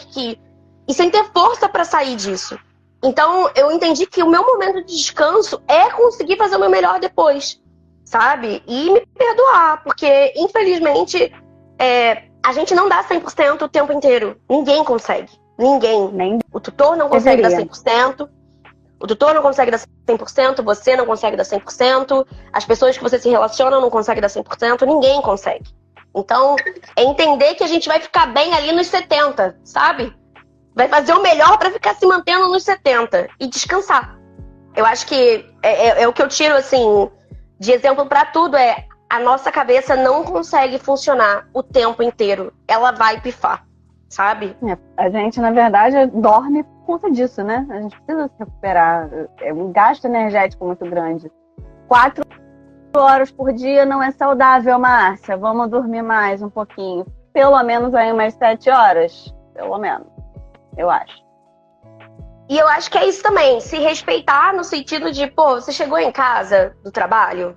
e sem ter força para sair disso. Então, eu entendi que o meu momento de descanso é conseguir fazer o meu melhor depois, sabe? E me perdoar, porque, infelizmente, a gente não dá 100% o tempo inteiro. Ninguém consegue. Ninguém. Nem O tutor não consegue dar deveria. 100%. O tutor não consegue dar 100%. Você não consegue dar 100%. As pessoas que você se relaciona não conseguem dar 100%. Ninguém consegue. Então, é entender que a gente vai ficar bem ali nos 70%, sabe? Vai fazer o melhor para ficar se mantendo nos 70 e descansar. Eu acho que é o que eu tiro, assim, de exemplo para tudo, a nossa cabeça não consegue funcionar o tempo inteiro. Ela vai pifar, sabe? A gente, na verdade, dorme por conta disso, né? A gente precisa se recuperar. É um gasto energético muito grande. 4 horas por dia não é saudável, Márcia. Vamos dormir mais um pouquinho. Pelo menos aí umas 7 horas. Pelo menos. Eu acho. E eu acho que é isso também. Se respeitar no sentido de, você chegou em casa do trabalho,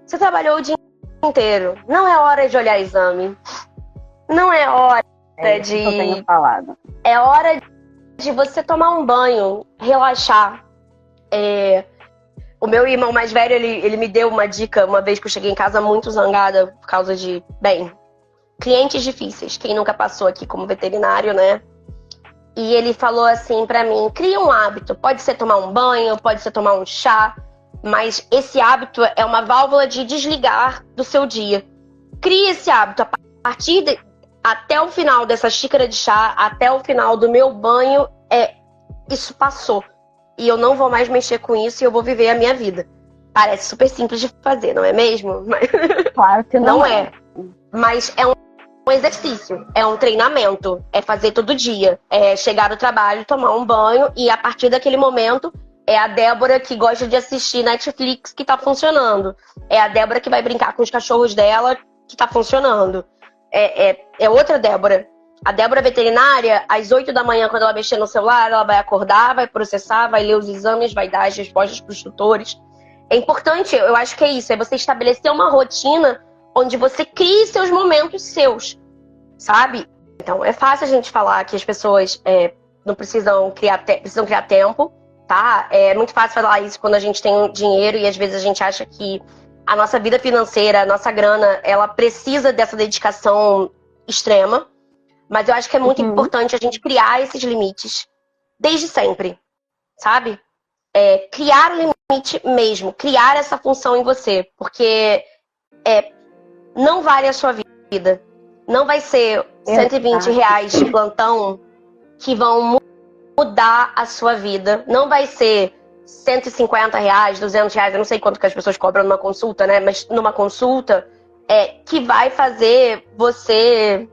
você trabalhou o dia inteiro. Não é hora de olhar exame. Não é hora isso que eu tenho falado. É hora de você tomar um banho, relaxar. O meu irmão mais velho, ele me deu uma dica uma vez que eu cheguei em casa muito zangada por causa de, clientes difíceis. Quem nunca passou aqui como veterinário, né? E ele falou assim pra mim, cria um hábito. Pode ser tomar um banho, pode ser tomar um chá, mas esse hábito é uma válvula de desligar do seu dia. Crie esse hábito. A partir até o final dessa xícara de chá, até o final do meu banho, isso passou. E eu não vou mais mexer com isso e eu vou viver a minha vida. Parece super simples de fazer, não é mesmo? Claro que não é. Mas é um exercício, é um treinamento, é fazer todo dia, é chegar do trabalho, tomar um banho e a partir daquele momento é a Débora que gosta de assistir Netflix que tá funcionando, é a Débora que vai brincar com os cachorros dela que tá funcionando, é outra Débora. A Débora veterinária, às 8 da manhã, quando ela mexer no celular, ela vai acordar, vai processar, vai ler os exames, vai dar as respostas para os tutores. É importante, eu acho que é isso, é você estabelecer uma rotina onde você crie seus momentos seus, sabe? Então, é fácil a gente falar que as pessoas não precisam criar tempo, tá? É muito fácil falar isso quando a gente tem dinheiro e às vezes a gente acha que a nossa vida financeira, a nossa grana, ela precisa dessa dedicação extrema. Mas eu acho que é muito importante a gente criar esses limites desde sempre, sabe? Criar o limite mesmo, criar essa função em você, porque não vale a sua vida. Não vai ser R$120 de plantão que vão mudar a sua vida. Não vai ser R$150, R$200, eu não sei quanto que as pessoas cobram numa consulta, né? Mas numa consulta que vai fazer você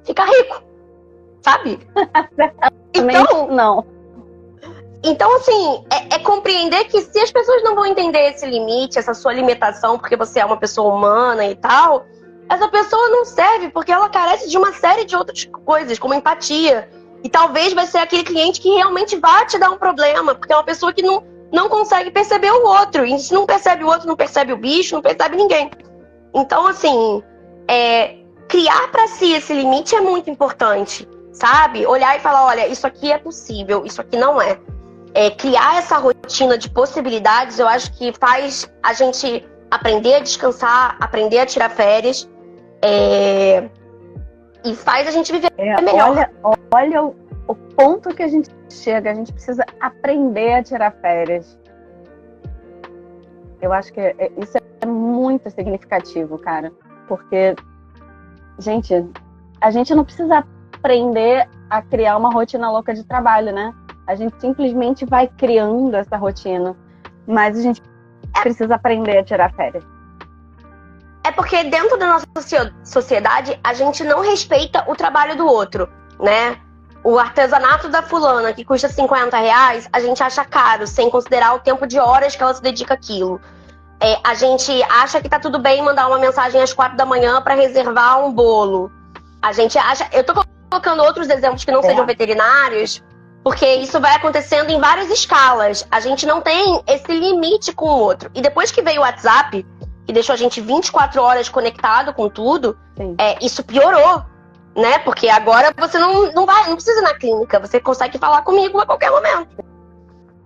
ficar rico, sabe? Então, não. Então, assim, é compreender que se as pessoas não vão entender esse limite, essa sua limitação, porque você é uma pessoa humana e tal, essa pessoa não serve porque ela carece de uma série de outras coisas, como empatia. E talvez vai ser aquele cliente que realmente vai te dar um problema, porque é uma pessoa que não consegue perceber o outro. E se não percebe o outro, não percebe o bicho, não percebe ninguém. Então, assim, criar para si esse limite é muito importante, sabe? Olhar e falar, olha, isso aqui é possível, isso aqui não é. Criar essa rotina de possibilidades, eu acho que faz a gente aprender a descansar, aprender a tirar férias, e faz a gente viver melhor. Olha o ponto que a gente chega, a gente precisa aprender a tirar férias. Eu acho que isso é muito significativo, cara, porque Gente, a gente não precisa aprender a criar uma rotina louca de trabalho, né? A gente simplesmente vai criando essa rotina. Mas a gente precisa aprender a tirar férias. É porque dentro da nossa sociedade, a gente não respeita o trabalho do outro, né? O artesanato da fulana, que custa R$50, a gente acha caro, sem considerar o tempo de horas que ela se dedica àquilo. A gente acha que tá tudo bem mandar uma mensagem às 4 da manhã para reservar um bolo. A gente acha... Eu tô colocando outros exemplos que não sejam veterinários, porque isso vai acontecendo em várias escalas. A gente não tem esse limite com o outro. E depois que veio o WhatsApp, que deixou a gente 24 horas conectado com tudo, isso piorou, né? Porque agora você não precisa ir na clínica, você consegue falar comigo a qualquer momento.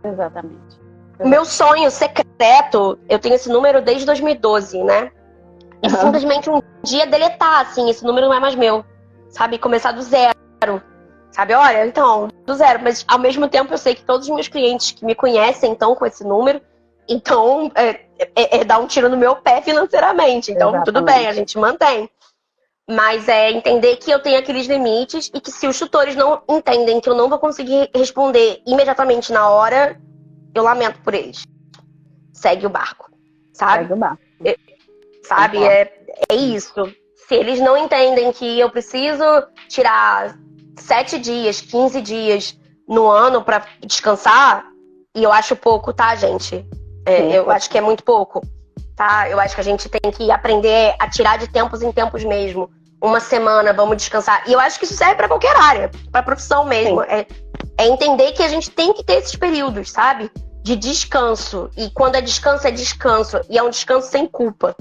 Exatamente. O meu sonho secreto, eu tenho esse número desde 2012, né? É simplesmente um dia deletar, assim, esse número não é mais meu, sabe? Começar do zero, sabe? Olha, então, do zero. Mas, ao mesmo tempo, eu sei que todos os meus clientes que me conhecem estão com esse número, então, dar um tiro no meu pé financeiramente. Então, exatamente, tudo bem, a gente mantém. Mas é entender que eu tenho aqueles limites e que se os tutores não entendem que eu não vou conseguir responder imediatamente na hora, eu lamento por eles. Segue o barco, sabe? Segue o barco. Sabe? É isso. Se eles não entendem que eu preciso tirar 7 dias, 15 dias no ano pra descansar, e eu acho pouco, tá, gente? Eu acho que é muito pouco, tá? Eu acho que a gente tem que aprender a tirar de tempos em tempos mesmo. Uma semana, vamos descansar. E eu acho que isso serve pra qualquer área, pra profissão mesmo. É entender que a gente tem que ter esses períodos, sabe? De descanso. E quando é descanso, e é um descanso sem culpa.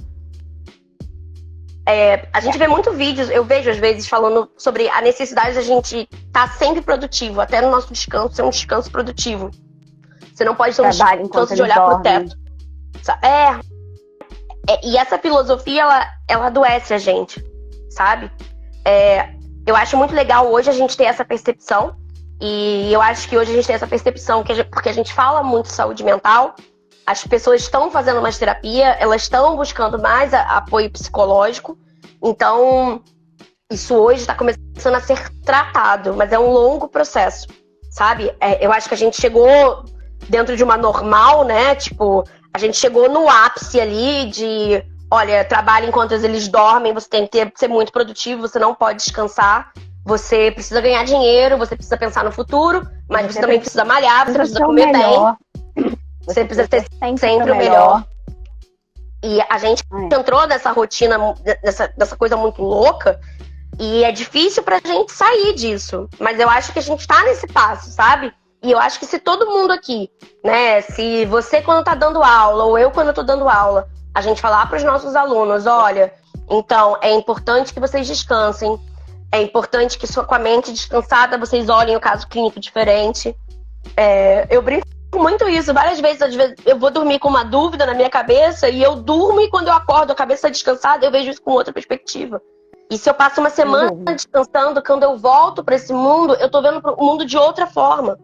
A gente vê muito vídeos, eu vejo às vezes falando sobre a necessidade da gente estar sempre produtivo, até no nosso descanso ser um descanso produtivo. Você não pode ter um descanso de olhar pro teto. E essa filosofia, ela adoece a gente, sabe? Eu acho muito legal hoje a gente ter essa percepção. E eu acho que hoje a gente tem essa percepção porque a gente fala muito de saúde mental. As pessoas estão fazendo mais terapia, elas estão buscando mais apoio psicológico. Então, isso hoje está começando a ser tratado, mas é um longo processo, sabe? Eu acho que a gente chegou dentro de uma normal, né? Tipo, a gente chegou no ápice ali de, olha, trabalha enquanto eles dormem, você tem que ser muito produtivo, você não pode descansar. Você precisa ganhar dinheiro, você precisa pensar no futuro, mas você também precisa malhar, você precisa comer bem. Você precisa ter sempre o melhor. E a gente entrou nessa rotina, dessa coisa muito louca, e é difícil pra gente sair disso. Mas eu acho que a gente tá nesse passo, sabe? E eu acho que se todo mundo aqui, né, se você quando tá dando aula, ou eu quando eu tô dando aula, a gente falar pros nossos alunos, olha, então é importante que vocês descansem, é importante que com a mente descansada vocês olhem o caso clínico diferente. Eu brinco muito isso. Várias vezes, às vezes, eu vou dormir com uma dúvida na minha cabeça e eu durmo e quando eu acordo, a cabeça descansada, eu vejo isso com outra perspectiva. E se eu passo uma semana descansando, quando eu volto para esse mundo, eu tô vendo o mundo de outra forma.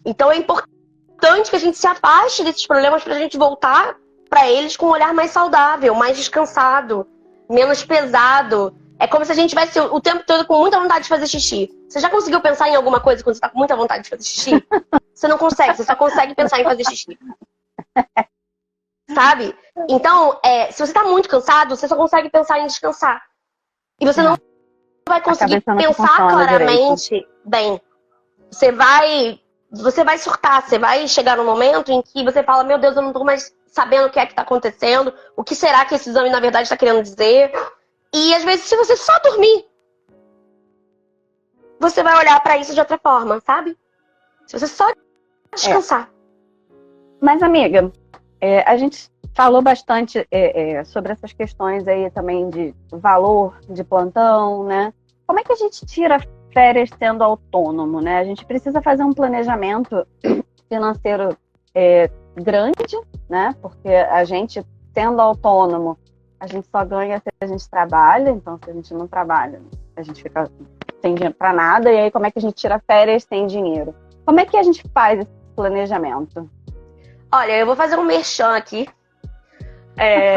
Então é importante que a gente se afaste desses problemas pra gente voltar para eles com um olhar mais saudável, mais descansado, menos pesado. É como se a gente tivesse o tempo todo com muita vontade de fazer xixi. Você já conseguiu pensar em alguma coisa quando você tá com muita vontade de fazer xixi? Você não consegue, você só consegue pensar em fazer xixi. Sabe? Então, se você tá muito cansado, você só consegue pensar em descansar. E você não vai conseguir pensar claramente bem. Você vai surtar, você vai chegar num momento em que você fala, meu Deus, eu não tô mais sabendo o que é que tá acontecendo, o que será que esse exame na verdade tá querendo dizer. E às vezes, se você só dormir, você vai olhar pra isso de outra forma, sabe? Se você só descansar. Mas, amiga, a gente falou bastante sobre essas questões aí também de valor de plantão, né? Como é que a gente tira férias sendo autônomo, né? A gente precisa fazer um planejamento financeiro grande, né? Porque a gente, sendo autônomo, a gente só ganha se a gente trabalha, então se a gente não trabalha, a gente fica sem dinheiro para nada, e aí como é que a gente tira férias sem dinheiro? Como é que a gente faz esse planejamento? Olha, eu vou fazer um merchan aqui.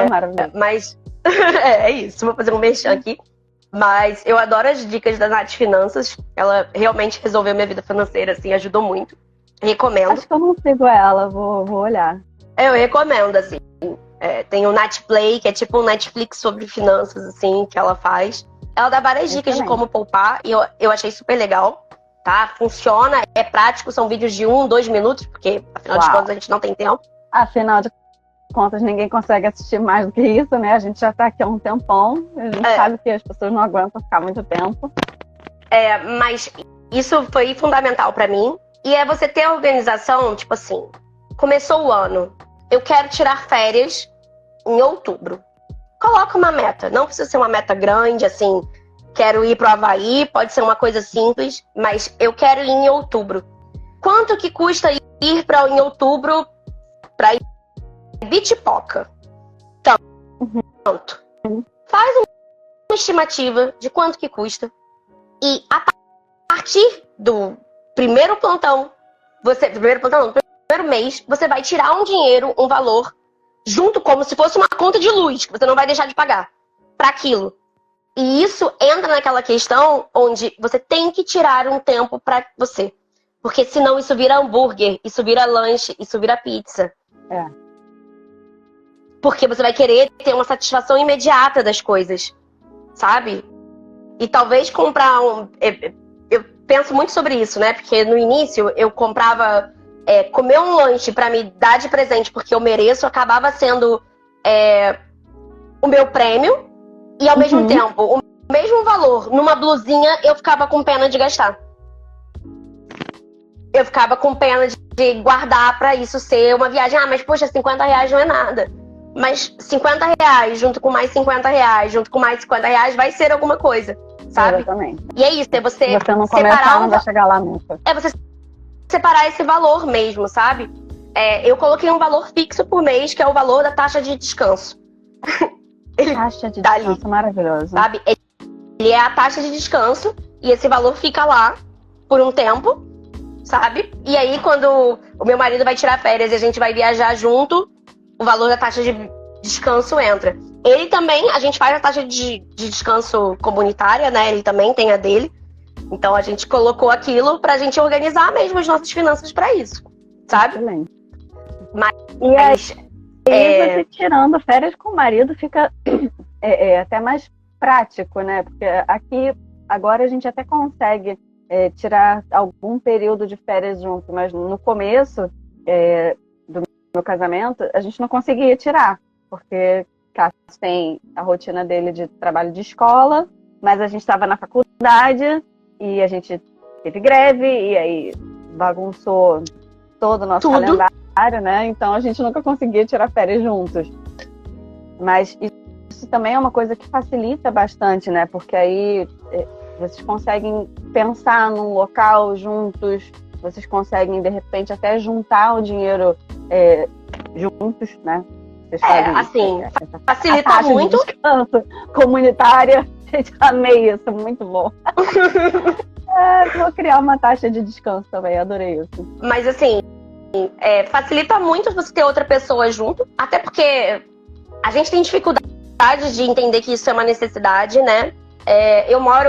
Maravilhoso. Mas é isso, vou fazer um merchan aqui. Mas eu adoro as dicas da Nath Finanças. Ela realmente resolveu minha vida financeira, assim, ajudou muito. Recomendo. Acho que eu não sigo ela, vou olhar. Eu recomendo, assim. Tem o Nath Play, que é tipo um Netflix sobre finanças, assim, que ela faz. Ela dá várias dicas de como poupar e eu achei super legal, tá? Funciona, é prático, são vídeos de 1, 2 minutos, porque afinal de contas a gente não tem tempo. Afinal de contas, ninguém consegue assistir mais do que isso, né? A gente já tá aqui há um tempão, a gente sabe que as pessoas não aguentam ficar muito tempo. Mas isso foi fundamental pra mim. E é você ter a organização, tipo assim, começou o ano, eu quero tirar férias em outubro. Coloca uma meta, não precisa ser uma meta grande, assim, quero ir pro Havaí, pode ser uma coisa simples, mas eu quero ir em outubro. Quanto que custa ir em outubro pra ir Bitipoca? Tanto. Faz uma estimativa de quanto que custa e a partir do primeiro plantão, primeiro mês, você vai tirar um dinheiro, um valor, junto como se fosse uma conta de luz, que você não vai deixar de pagar para aquilo. E isso entra naquela questão onde você tem que tirar um tempo para você. Porque senão isso vira hambúrguer, isso vira lanche, isso vira pizza. Porque você vai querer ter uma satisfação imediata das coisas, sabe? E talvez comprar eu penso muito sobre isso, né? Porque no início eu comprava... comer um lanche pra me dar de presente porque eu mereço acabava sendo o meu prêmio e ao mesmo tempo o mesmo valor numa blusinha eu ficava com pena de gastar. Eu ficava com pena de guardar pra isso ser uma viagem. Mas poxa, R$50 não é nada. Mas R$50 junto com mais R$50, junto com mais R$50 vai ser alguma coisa, sabe? Exatamente. E é isso, você não começar, não vai chegar lá nunca. Você separar esse valor mesmo, sabe? Eu coloquei um valor fixo por mês, que é o valor da taxa de descanso. Taxa de descanso, maravilhoso. Sabe? Ele é a taxa de descanso e esse valor fica lá por um tempo, sabe? E aí, quando o meu marido vai tirar férias e a gente vai viajar junto, o valor da taxa de descanso entra. Ele também, a gente faz a taxa de descanso comunitária, né? Ele também tem a dele. Então a gente colocou aquilo pra gente organizar mesmo as nossas finanças pra isso, sabe? E aí, você tirando férias com o marido fica até mais prático, né? Porque aqui agora a gente até consegue tirar algum período de férias junto, mas no começo do meu casamento a gente não conseguia tirar, porque Cássio tem a rotina dele de trabalho de escola, mas a gente estava na faculdade e a gente teve greve e aí bagunçou todo o nosso calendário, né? Então a gente nunca conseguia tirar férias juntos. Mas isso também é uma coisa que facilita bastante, né? Porque aí vocês conseguem pensar num local juntos, vocês conseguem, de repente, até juntar o dinheiro juntos, né? Vocês assim, facilita muito. De descanso comunitária. Gente, amei isso, muito bom. Vou criar uma taxa de descanso também, adorei isso. Mas assim, facilita muito você ter outra pessoa junto, até porque a gente tem dificuldade de entender que isso é uma necessidade, né?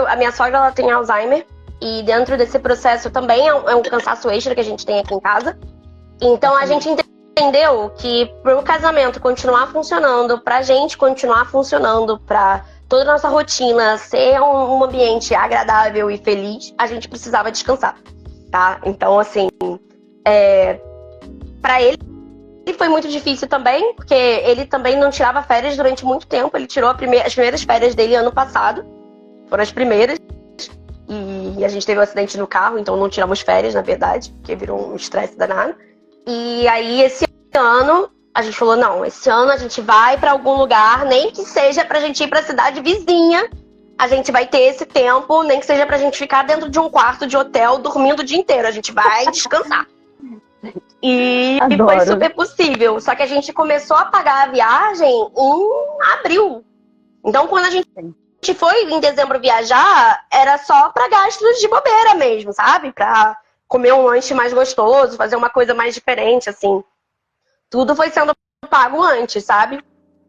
A minha sogra, ela tem Alzheimer, e dentro desse processo também é um cansaço extra que a gente tem aqui em casa. Então a gente entendeu que para o casamento continuar funcionando, pra gente continuar funcionando, pra toda a nossa rotina ser um ambiente agradável e feliz, a gente precisava descansar, tá? Então, assim, pra ele foi muito difícil também, porque ele também não tirava férias durante muito tempo. Ele tirou as primeiras férias dele ano passado, foram as primeiras, e a gente teve um acidente no carro, então não tiramos férias, na verdade, porque virou um estresse danado. E aí, esse ano, a gente falou, não, esse ano a gente vai pra algum lugar, nem que seja pra gente ir pra cidade vizinha, a gente vai ter esse tempo, nem que seja pra gente ficar dentro de um quarto de hotel, dormindo o dia inteiro, a gente vai descansar. E foi super possível, só que a gente começou a pagar a viagem em abril. Então, quando a gente foi em dezembro viajar, era só pra gastos de bobeira mesmo, sabe? Pra comer um lanche mais gostoso, fazer uma coisa mais diferente, assim. Tudo foi sendo pago antes, sabe?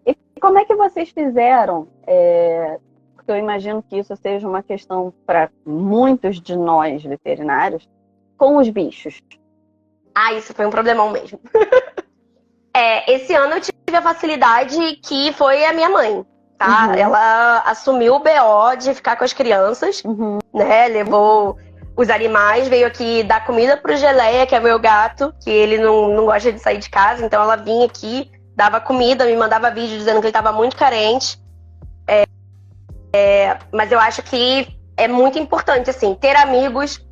E como é que vocês fizeram? porque eu imagino que isso seja uma questão para muitos de nós veterinários, com os bichos. Ah, isso foi um problemão mesmo. Esse ano eu tive a facilidade que foi a minha mãe, tá? Uhum. Ela assumiu o BO de ficar com as crianças, né? Levou os animais, veio aqui dar comida pro Geleia, que é meu gato, que ele não gosta de sair de casa, então ela vinha aqui, dava comida, me mandava vídeo dizendo que ele estava muito carente. Mas eu acho que é muito importante, assim, ter amigos.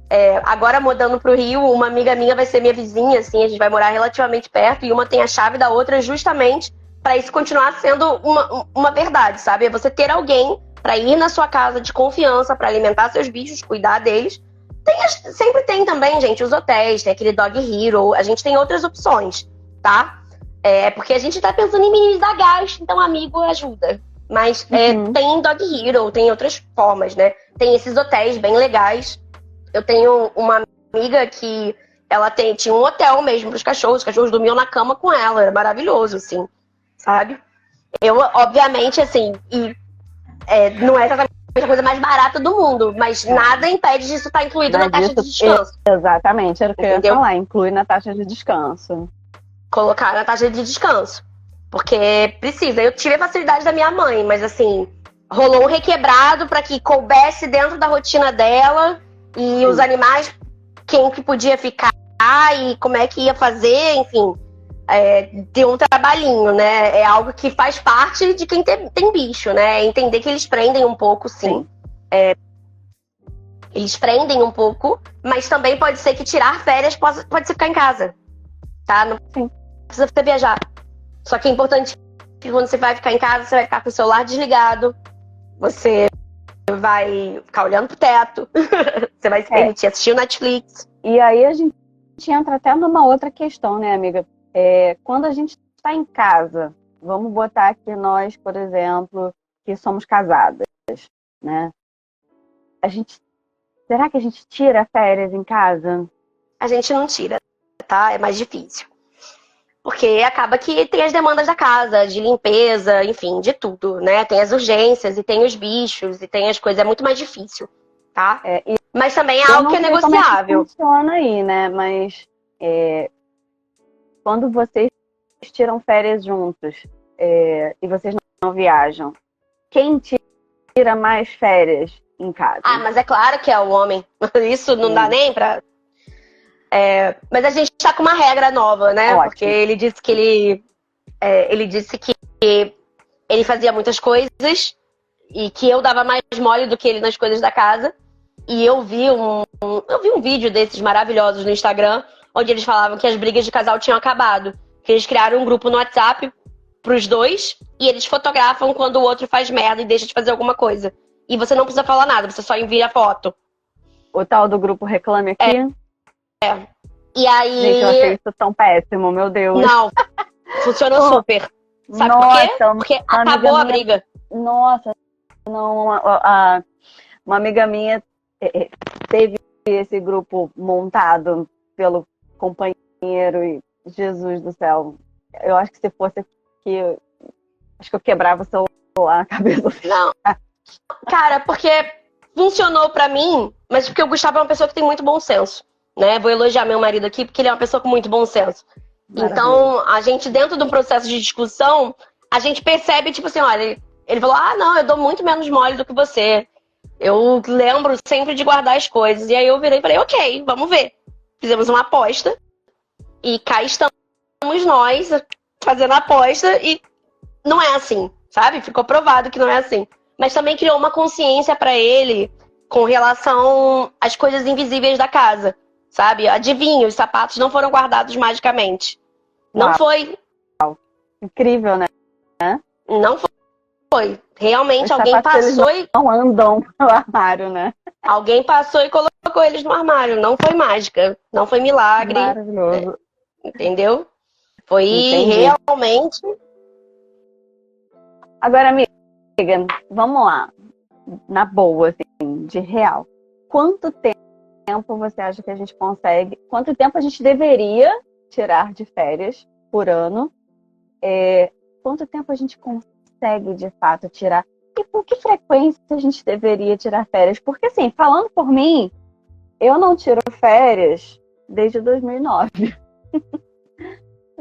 Agora, mudando pro Rio, uma amiga minha vai ser minha vizinha, assim, a gente vai morar relativamente perto, e uma tem a chave da outra justamente para isso continuar sendo uma verdade, sabe? É você ter alguém para ir na sua casa de confiança, para alimentar seus bichos, cuidar deles. Sempre tem também, gente, os hotéis, tem aquele Dog Hero, a gente tem outras opções, tá? Porque a gente tá pensando em minimizar gasto, então amigo ajuda. Mas tem Dog Hero, tem outras formas, né? Tem esses hotéis bem legais. Eu tenho uma amiga que ela tinha um hotel mesmo para os cachorros dormiam na cama com ela, era maravilhoso, assim, sabe? Eu, obviamente, assim, não é exatamente a coisa mais barata do mundo, mas nada impede disso estar incluído na taxa de descanso. Exatamente, era o que Entendeu? eu ia falar, inclui na taxa de descanso. Colocar na taxa de descanso. Porque precisa. Eu tive a facilidade da minha mãe, mas assim, rolou um requebrado para que coubesse dentro da rotina dela e os animais, quem que podia ficar e como é que ia fazer, enfim. Ter um trabalhinho, né? É algo que faz parte de quem tem bicho, né? É entender que eles prendem um pouco, sim. Eles prendem um pouco, mas também pode ser que tirar férias pode ser ficar em casa, tá? Não precisa você viajar. Só que é importante que quando você vai ficar em casa, você vai ficar com o celular desligado, você vai ficar olhando pro teto, você vai se permitir assistir o Netflix. E aí a gente entra até numa outra questão, né, amiga? Quando a gente está em casa, vamos botar aqui nós, por exemplo, que somos casadas, né? Será que a gente tira férias em casa? A gente não tira, tá? É mais difícil. Porque acaba que tem as demandas da casa, de limpeza, enfim, de tudo, né? Tem as urgências, e tem os bichos, e tem as coisas. É muito mais difícil, tá? Mas também é algo que é negociável. Como é que funciona aí, né? Mas quando vocês tiram férias juntos e vocês não viajam, quem tira mais férias em casa? Ah, mas é claro que é o homem. Isso não dá nem pra... mas a gente tá com uma regra nova, né? Ótimo. Porque ele disse que ele disse que ele fazia muitas coisas e que eu dava mais mole do que ele nas coisas da casa. E eu vi um vídeo desses maravilhosos no Instagram, onde eles falavam que as brigas de casal tinham acabado. Que eles criaram um grupo no WhatsApp pros dois e eles fotografam quando o outro faz merda e deixa de fazer alguma coisa. E você não precisa falar nada, você só envia a foto. O tal do grupo Reclame Aqui? E aí... Gente, eu achei isso tão péssimo, meu Deus. Não, funcionou super. Sabe por quê? Porque acabou a briga. Nossa, não, uma amiga minha teve esse grupo montado pelo companheiro e Jesus do céu. Eu acho que se fosse aqui, acho que eu quebrava o celular na cabeça. Não. Cara, porque funcionou pra mim, mas porque o Gustavo é uma pessoa que tem muito bom senso, né? Vou elogiar meu marido aqui, porque ele é uma pessoa com muito bom senso. Então, a gente, dentro do processo de discussão, a gente percebe, tipo assim, olha, ele falou, não, eu dou muito menos mole do que você. Eu lembro sempre de guardar as coisas. E aí eu virei e falei, ok, vamos ver. Fizemos uma aposta. E cá estamos nós fazendo a aposta e não é assim, sabe? Ficou provado que não é assim. Mas também criou uma consciência pra ele com relação às coisas invisíveis da casa, sabe? Adivinha, os sapatos não foram guardados magicamente. Não foi. Incrível, né? Não foi. Realmente alguém passou e... não andam no armário, né? Alguém passou e colocou eles no armário. Não foi mágica. Não foi milagre. Maravilhoso. Entendeu? Foi realmente... Agora, amiga, vamos lá. Na boa, assim, de real. Quanto tempo você acha que a gente consegue... Quanto tempo a gente deveria tirar de férias por ano? Quanto tempo a gente consegue, de fato, tirar E com que frequência a gente deveria tirar férias? Porque, assim, falando por mim, eu não tiro férias desde 2009.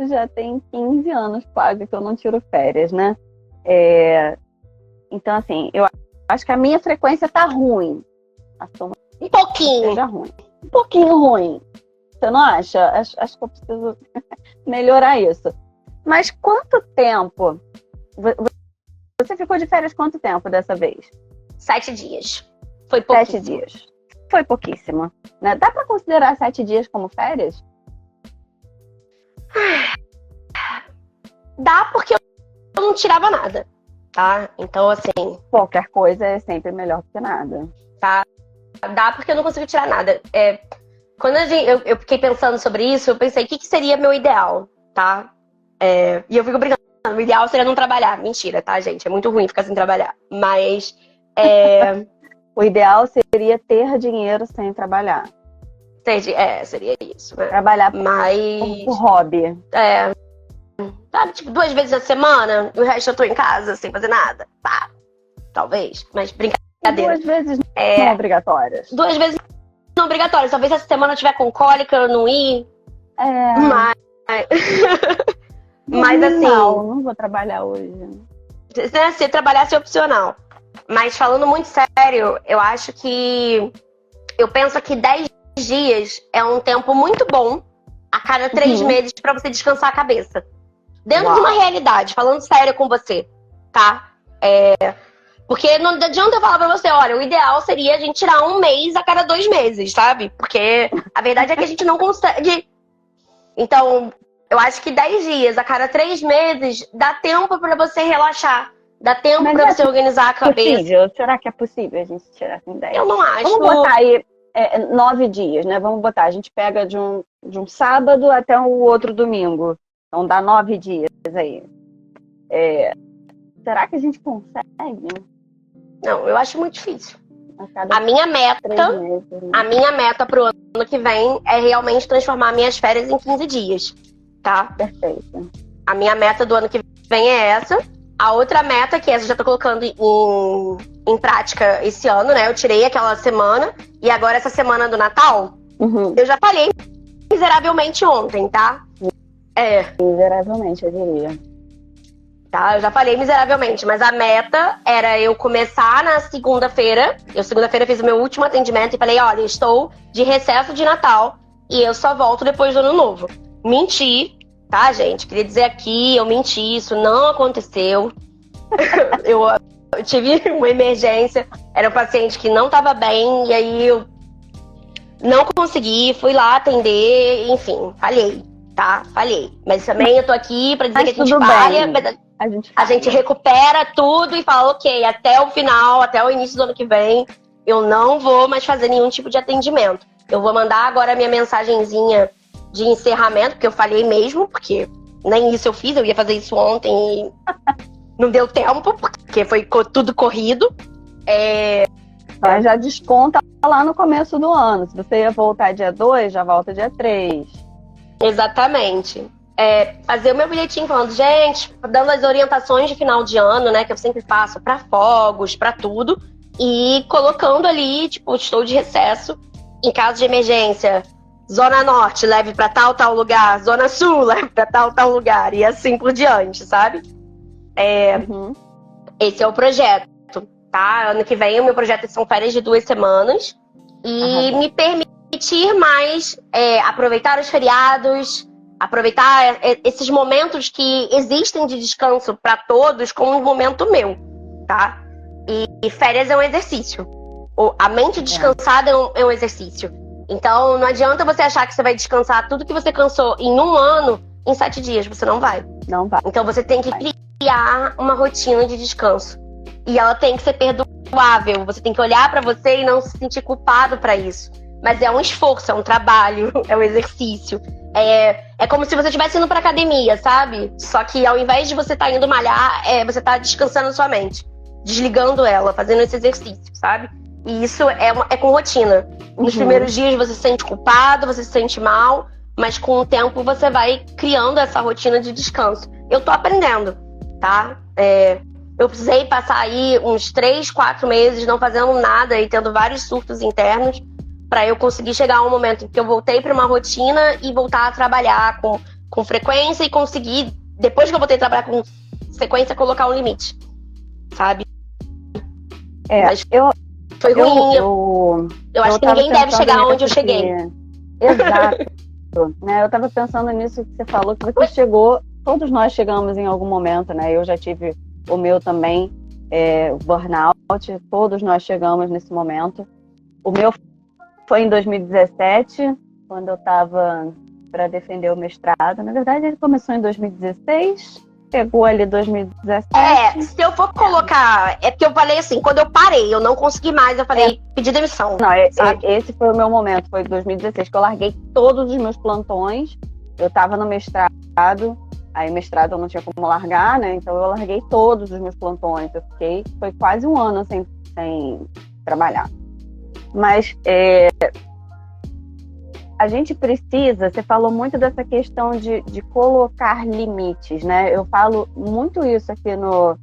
Já tem 15 anos quase que eu não tiro férias, né? Então, assim, eu acho que a minha frequência tá ruim. Um pouquinho. Seja ruim. Um pouquinho ruim. Você não acha? Acho que eu preciso melhorar isso. Mas quanto tempo? Você ficou de férias quanto tempo dessa vez? 7 dias. Foi pouquíssimo. 7 dias. Foi pouquíssimo. Né? Dá pra considerar 7 dias como férias? Dá, porque eu não tirava nada, tá? Então, assim... Qualquer coisa é sempre melhor do que nada. Tá? Dá, porque eu não consigo tirar nada. Quando eu fiquei pensando sobre isso, eu pensei, o que seria meu ideal, tá? E eu fico brincando, o ideal seria não trabalhar. Mentira, tá, gente? É muito ruim ficar sem trabalhar. Mas... O ideal seria ter dinheiro sem trabalhar. Seria isso, né? Trabalhar por hobby. Sabe, tipo, 2 vezes na semana, o resto eu tô em casa sem fazer nada. Tá, talvez, mas brincadeira. 2 vezes não obrigatórias. 2 vezes não obrigatórias. Talvez essa semana eu tiver com cólica, eu não ir. Mas assim... Não vou trabalhar hoje. Se trabalhasse é opcional. Mas falando muito sério, eu acho que... Eu penso que 10 dias é um tempo muito bom a cada 3 meses pra você descansar a cabeça. Dentro de uma realidade, falando sério com você, tá? Porque não adianta eu falar pra você, olha, o ideal seria a gente tirar 1 mês a cada 2 meses, sabe? Porque a verdade é que a gente não consegue. Então, eu acho que 10 dias a cada 3 meses dá tempo pra você relaxar. Dá tempo pra você organizar a cabeça. Possível? Será que é possível a gente tirar assim 10? Eu não acho. Vamos botar aí 9 dias, né? Vamos botar. A gente pega de um sábado até o outro domingo. Então dá 9 dias aí. Será que a gente consegue? Não, eu acho muito difícil. A minha meta pro ano que vem é realmente transformar minhas férias em 15 dias, tá? Perfeito. A minha meta do ano que vem é essa. A outra meta, que essa eu já tô colocando em prática esse ano, né? Eu tirei aquela semana. E agora essa semana do Natal, eu já falhei miseravelmente ontem, tá? Miseravelmente, eu diria. Tá, eu já falei miseravelmente, mas a meta era eu começar na segunda-feira. Eu segunda-feira fiz o meu último atendimento e falei, olha, eu estou de recesso de Natal e eu só volto depois do Ano Novo. Menti, tá, gente? Queria dizer aqui, eu menti, isso não aconteceu. eu tive uma emergência, era um paciente que não estava bem, e aí eu não consegui, fui lá atender, enfim, falhei, tá? Falhei. Mas também eu tô aqui pra dizer que a gente falha, a gente recupera tudo e fala, ok, até o final, até o início do ano que vem, eu não vou mais fazer nenhum tipo de atendimento. Eu vou mandar agora a minha mensagenzinha de encerramento, porque eu falhei mesmo, porque nem isso eu fiz, eu ia fazer isso ontem e não deu tempo, porque foi tudo corrido. Mas já desconta lá no começo do ano. Se você ia voltar dia 2, já volta dia 3. Exatamente. Fazer o meu bilhetinho falando, gente, dando as orientações de final de ano, né, que eu sempre faço pra fogos, pra tudo, e colocando ali, tipo, estou de recesso, em caso de emergência, Zona Norte, leve pra tal lugar, Zona Sul, leve pra tal lugar, e assim por diante, sabe? Esse é o projeto, tá? Ano que vem o meu projeto são férias de 2 semanas, e me permitir mais aproveitar os feriados, aproveitar esses momentos que existem de descanso para todos como um momento meu, tá? E férias é um exercício. A mente descansada é um exercício. Então, não adianta você achar que você vai descansar tudo que você cansou em 1 ano em 7 dias. Você não vai. Não vai. Então, você tem que criar uma rotina de descanso. E ela tem que ser perdoável. Você tem que olhar para você e não se sentir culpado para isso. Mas é um esforço, é um trabalho, é um exercício. É como se você estivesse indo pra academia, sabe? Só que ao invés de você estar indo malhar, você tá descansando sua mente. Desligando ela, fazendo esse exercício, sabe? E isso é com rotina. Nos primeiros dias você se sente culpado, você se sente mal, mas com o tempo você vai criando essa rotina de descanso. Eu tô aprendendo, tá? Eu precisei passar aí uns 3, 4 meses não fazendo nada e tendo vários surtos internos para eu conseguir chegar a um momento em que eu voltei para uma rotina e voltar a trabalhar com frequência e conseguir, depois que eu voltei a trabalhar com frequência, colocar um limite, sabe? Mas foi ruim. Eu acho que ninguém deve chegar onde eu cheguei. Exato. Né? Eu estava pensando nisso que você falou, que você chegou, todos nós chegamos em algum momento, né? Eu já tive o meu também, o burnout, todos nós chegamos nesse momento. O meu foi em 2017, quando eu estava para defender o mestrado. Na verdade, ele começou em 2016, pegou ali 2017. Se eu for colocar... É porque eu falei assim, quando eu parei, eu não consegui mais, eu falei, pedi demissão. Não, esse foi o meu momento, foi em 2016, que eu larguei todos os meus plantões. Eu estava no mestrado, aí mestrado eu não tinha como largar, né? Então eu larguei todos os meus plantões. Eu fiquei, foi quase um ano sem trabalhar. Mas a gente precisa, você falou muito dessa questão de colocar limites, né? Eu falo muito isso aqui no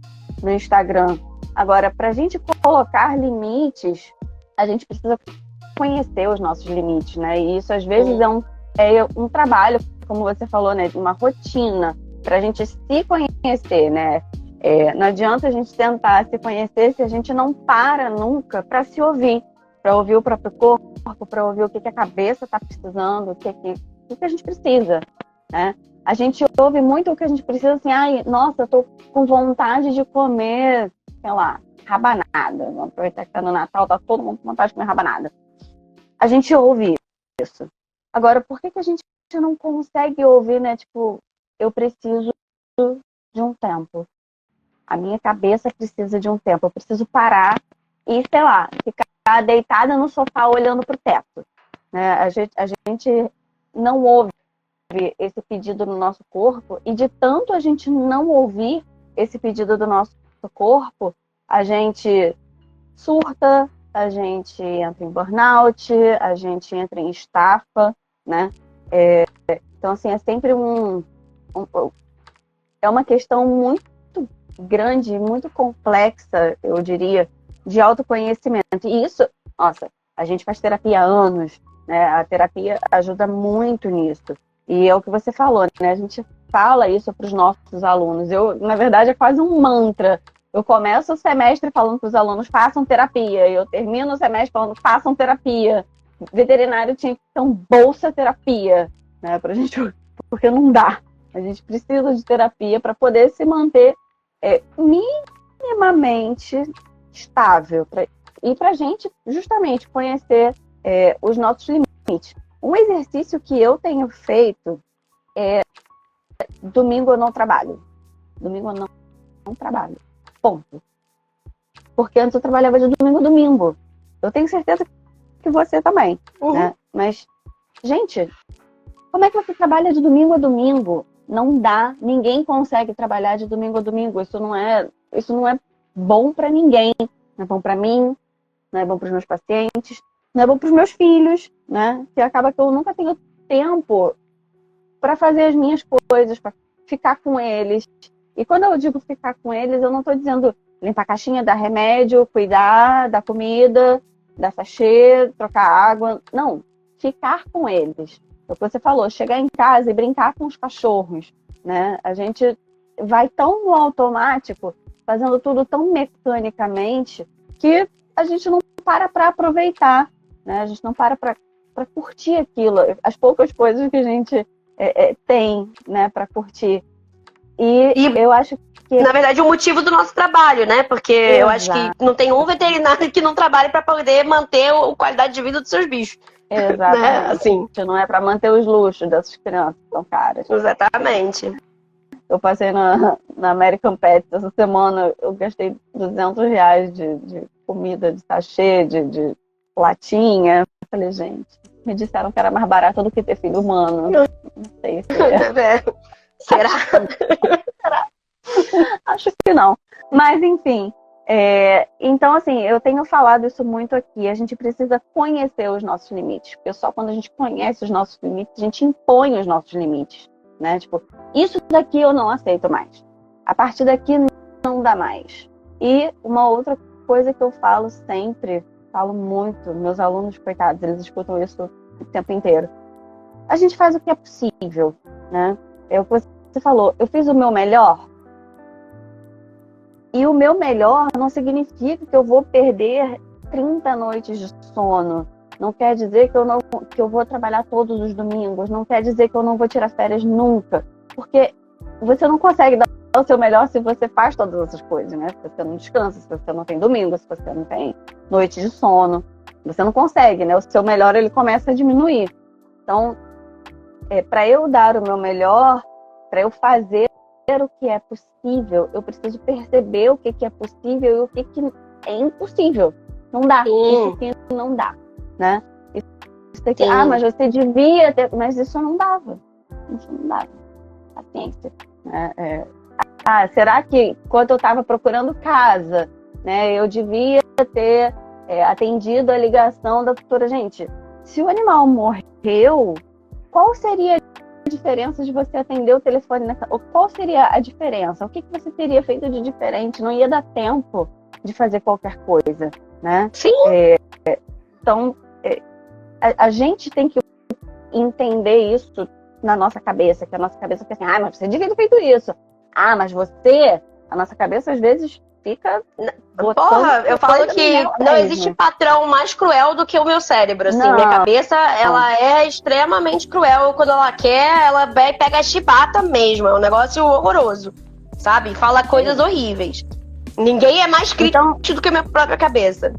Instagram. Agora, para a gente colocar limites, a gente precisa conhecer os nossos limites, né? E isso, às vezes, é um trabalho, como você falou, né? Uma rotina, para a gente se conhecer, né? Não adianta a gente tentar se conhecer se a gente não para nunca para se ouvir, para ouvir o próprio corpo, para ouvir o que a cabeça está precisando, o que a gente precisa, né? A gente ouve muito o que a gente precisa, assim, nossa, eu tô com vontade de comer, sei lá, rabanada. Vamos aproveitar que tá no Natal, tá todo mundo com vontade de comer rabanada. A gente ouve isso. Agora, por que a gente não consegue ouvir, né? Tipo, eu preciso de um tempo. A minha cabeça precisa de um tempo. Eu preciso parar e, sei lá, ficar deitada no sofá olhando pro teto, né? A gente não ouve esse pedido no nosso corpo, e de tanto a gente não ouvir esse pedido do nosso corpo, a gente surta, a gente entra em burnout, a gente entra em estafa, né? Então, assim, é sempre é uma questão muito grande, muito complexa, eu diria, de autoconhecimento. E isso, nossa, a gente faz terapia há anos, né? A terapia ajuda muito nisso. E é o que você falou, né? A gente fala isso para os nossos alunos. Na verdade, é quase um mantra. Eu começo o semestre falando para os alunos, façam terapia. E eu termino o semestre falando, façam terapia. Veterinário tinha que ter um bolsa terapia, né? Pra gente, porque não dá. A gente precisa de terapia para poder se manter minimamente estável. E para a gente, justamente, conhecer os nossos limites. Um exercício que eu tenho feito é domingo eu não trabalho. Domingo eu não trabalho. Ponto. Porque antes eu trabalhava de domingo a domingo. Eu tenho certeza que você também. Né? Mas, gente, como é que você trabalha de domingo a domingo? Não dá. Ninguém consegue trabalhar de domingo a domingo. Isso não é bom para ninguém. Não é bom para mim, não é bom para os meus pacientes, não é bom para os meus filhos, né? Que acaba que eu nunca tenho tempo para fazer as minhas coisas, para ficar com eles. E quando eu digo ficar com eles, eu não estou dizendo limpar a caixinha, dar remédio, cuidar da comida, dar sachê, trocar água. Não, ficar com eles. É o que você falou, chegar em casa e brincar com os cachorros, né? A gente vai tão no automático, fazendo tudo tão mecanicamente, que a gente não para aproveitar, né? A gente não para curtir aquilo, as poucas coisas que a gente tem, né, para curtir. E eu acho que... Na verdade, o motivo do nosso trabalho, né? Porque eu acho que não tem um veterinário que não trabalhe para poder manter a qualidade de vida dos seus bichos. Exatamente. Né? Assim. Não é para manter os luxos dessas crianças que são caras. Exatamente. Eu passei na American Pets essa semana, eu gastei R$200 de comida, de sachê, de latinha. Eu falei, gente, me disseram que era mais barato do que ter filho humano. Não sei se Será? Será? Acho que não. Mas, enfim. Então, assim, eu tenho falado isso muito aqui. A gente precisa conhecer os nossos limites. Porque só quando a gente conhece os nossos limites, a gente impõe os nossos limites. Né? Tipo, isso daqui eu não aceito mais. A partir daqui não não dá mais. E uma outra coisa que eu falo sempre, falo muito, meus alunos, coitados, eles escutam isso o tempo inteiro. A gente faz o que é possível, né? É o que você falou, eu fiz o meu melhor. E o meu melhor não significa que eu vou perder 30 noites de sono. Não quer dizer que eu vou trabalhar todos os domingos. Não quer dizer que eu não vou tirar férias nunca. Porque você não consegue dar o seu melhor se você faz todas essas coisas, né? Se você não descansa, se você não tem domingo, se você não tem noite de sono. Você não consegue, né? O seu melhor, ele começa a diminuir. Então, para eu dar o meu melhor, para eu fazer o que é possível, eu preciso perceber o que é possível e o que é impossível. Não dá. Isso que não dá, né? Isso aqui, mas você devia ter... Mas isso não dava. Isso não dava. Paciência. Será que quando eu estava procurando casa, né, eu devia ter atendido a ligação da doutora? Gente, se o animal morreu, qual seria a diferença de você atender o telefone qual seria a diferença? O que você teria feito de diferente? Não ia dar tempo de fazer qualquer coisa, né? Sim. Então, a gente tem que entender isso na nossa cabeça, que a nossa cabeça fica assim, mas você devia ter feito isso. Mas você, a nossa cabeça às vezes fica... Porra, eu falo que não existe patrão mais cruel do que o meu cérebro, assim. Minha cabeça, ela é extremamente cruel. Quando ela quer, ela pega a chibata mesmo. É um negócio horroroso, sabe? Fala coisas horríveis. Ninguém é mais crítico do que a minha própria cabeça.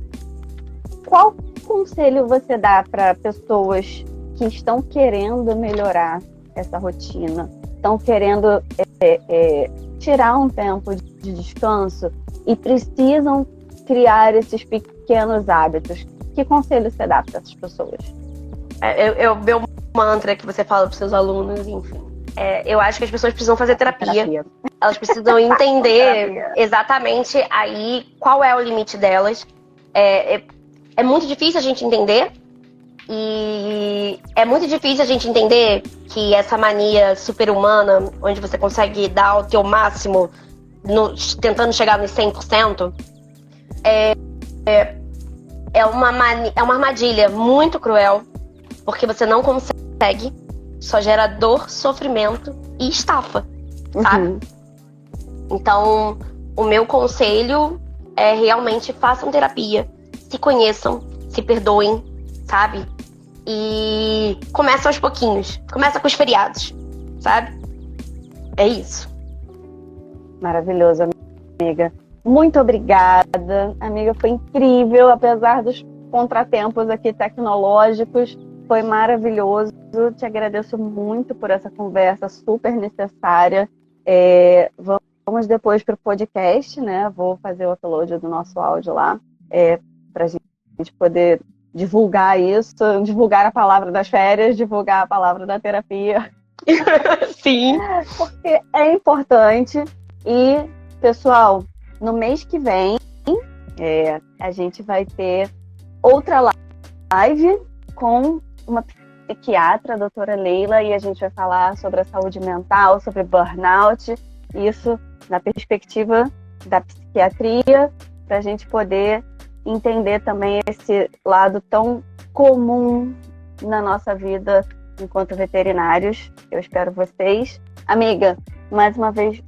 Qual conselho você dá para pessoas que estão querendo melhorar essa rotina? Estão querendo tirar um tempo de descanso e precisam criar esses pequenos hábitos. Que conselho você dá para essas pessoas? Meu mantra que você fala para os seus alunos, enfim. Eu acho que as pessoas precisam fazer terapia. Elas precisam entender exatamente aí qual é o limite delas. É muito difícil a gente entender. E é muito difícil a gente entender que essa mania super-humana, onde você consegue dar o teu máximo tentando chegar nos 100%, é uma armadilha muito cruel, porque você não consegue, só gera dor, sofrimento e estafa, sabe? Então, o meu conselho é realmente façam terapia, se conheçam, se perdoem, sabe? E começa aos pouquinhos. Começa com os feriados, sabe? É isso. Maravilhoso, amiga. Muito obrigada. Amiga, foi incrível, apesar dos contratempos aqui tecnológicos. Foi maravilhoso. Te agradeço muito por essa conversa super necessária. Vamos depois para o podcast, né? Vou fazer o upload do nosso áudio lá, para a gente poder divulgar isso, divulgar a palavra das férias, divulgar a palavra da terapia. Sim. Porque é importante. E, pessoal, no mês que vem, a gente vai ter outra live com uma psiquiatra, a doutora Leila, e a gente vai falar sobre a saúde mental, sobre burnout, isso na perspectiva da psiquiatria, para a gente poder entender também esse lado tão comum na nossa vida enquanto veterinários. Eu espero vocês. Amiga, mais uma vez,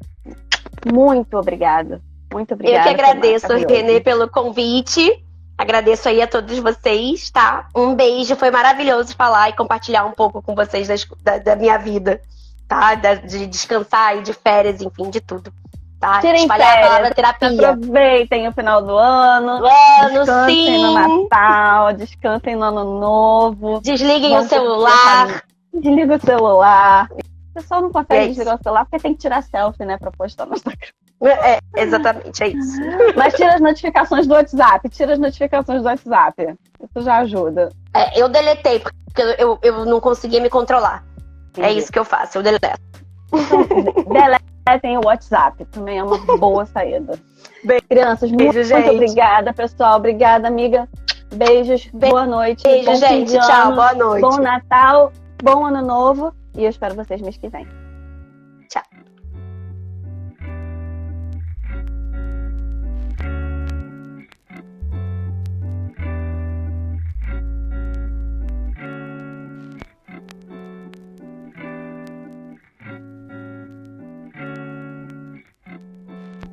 muito obrigada. Muito obrigada. Eu que agradeço, Renê, pelo convite. Agradeço aí a todos vocês, tá? Um beijo, foi maravilhoso falar e compartilhar um pouco com vocês da minha vida, tá? De descansar e de férias, enfim, de tudo. Tá? Espalhar a palavra terapia. Aproveitem o final do ano. Descansem no Natal, descansem no Ano Novo. Desliguem o celular. Desliga o celular. O pessoal não consegue desligar o celular porque tem que tirar selfie, né, pra postar no Instagram. Exatamente, é isso. Mas tira as notificações do WhatsApp. Isso já ajuda. Eu deletei, porque eu não conseguia me controlar. Entendi. É isso que eu faço, eu deleto. Tem o WhatsApp, também é uma boa saída. Crianças, beijo, muito obrigada, pessoal. Obrigada, amiga. Beijos, boa noite. Beijo, gente. Tchau, boa noite. Bom Natal, bom Ano Novo. E eu espero vocês mês que vem.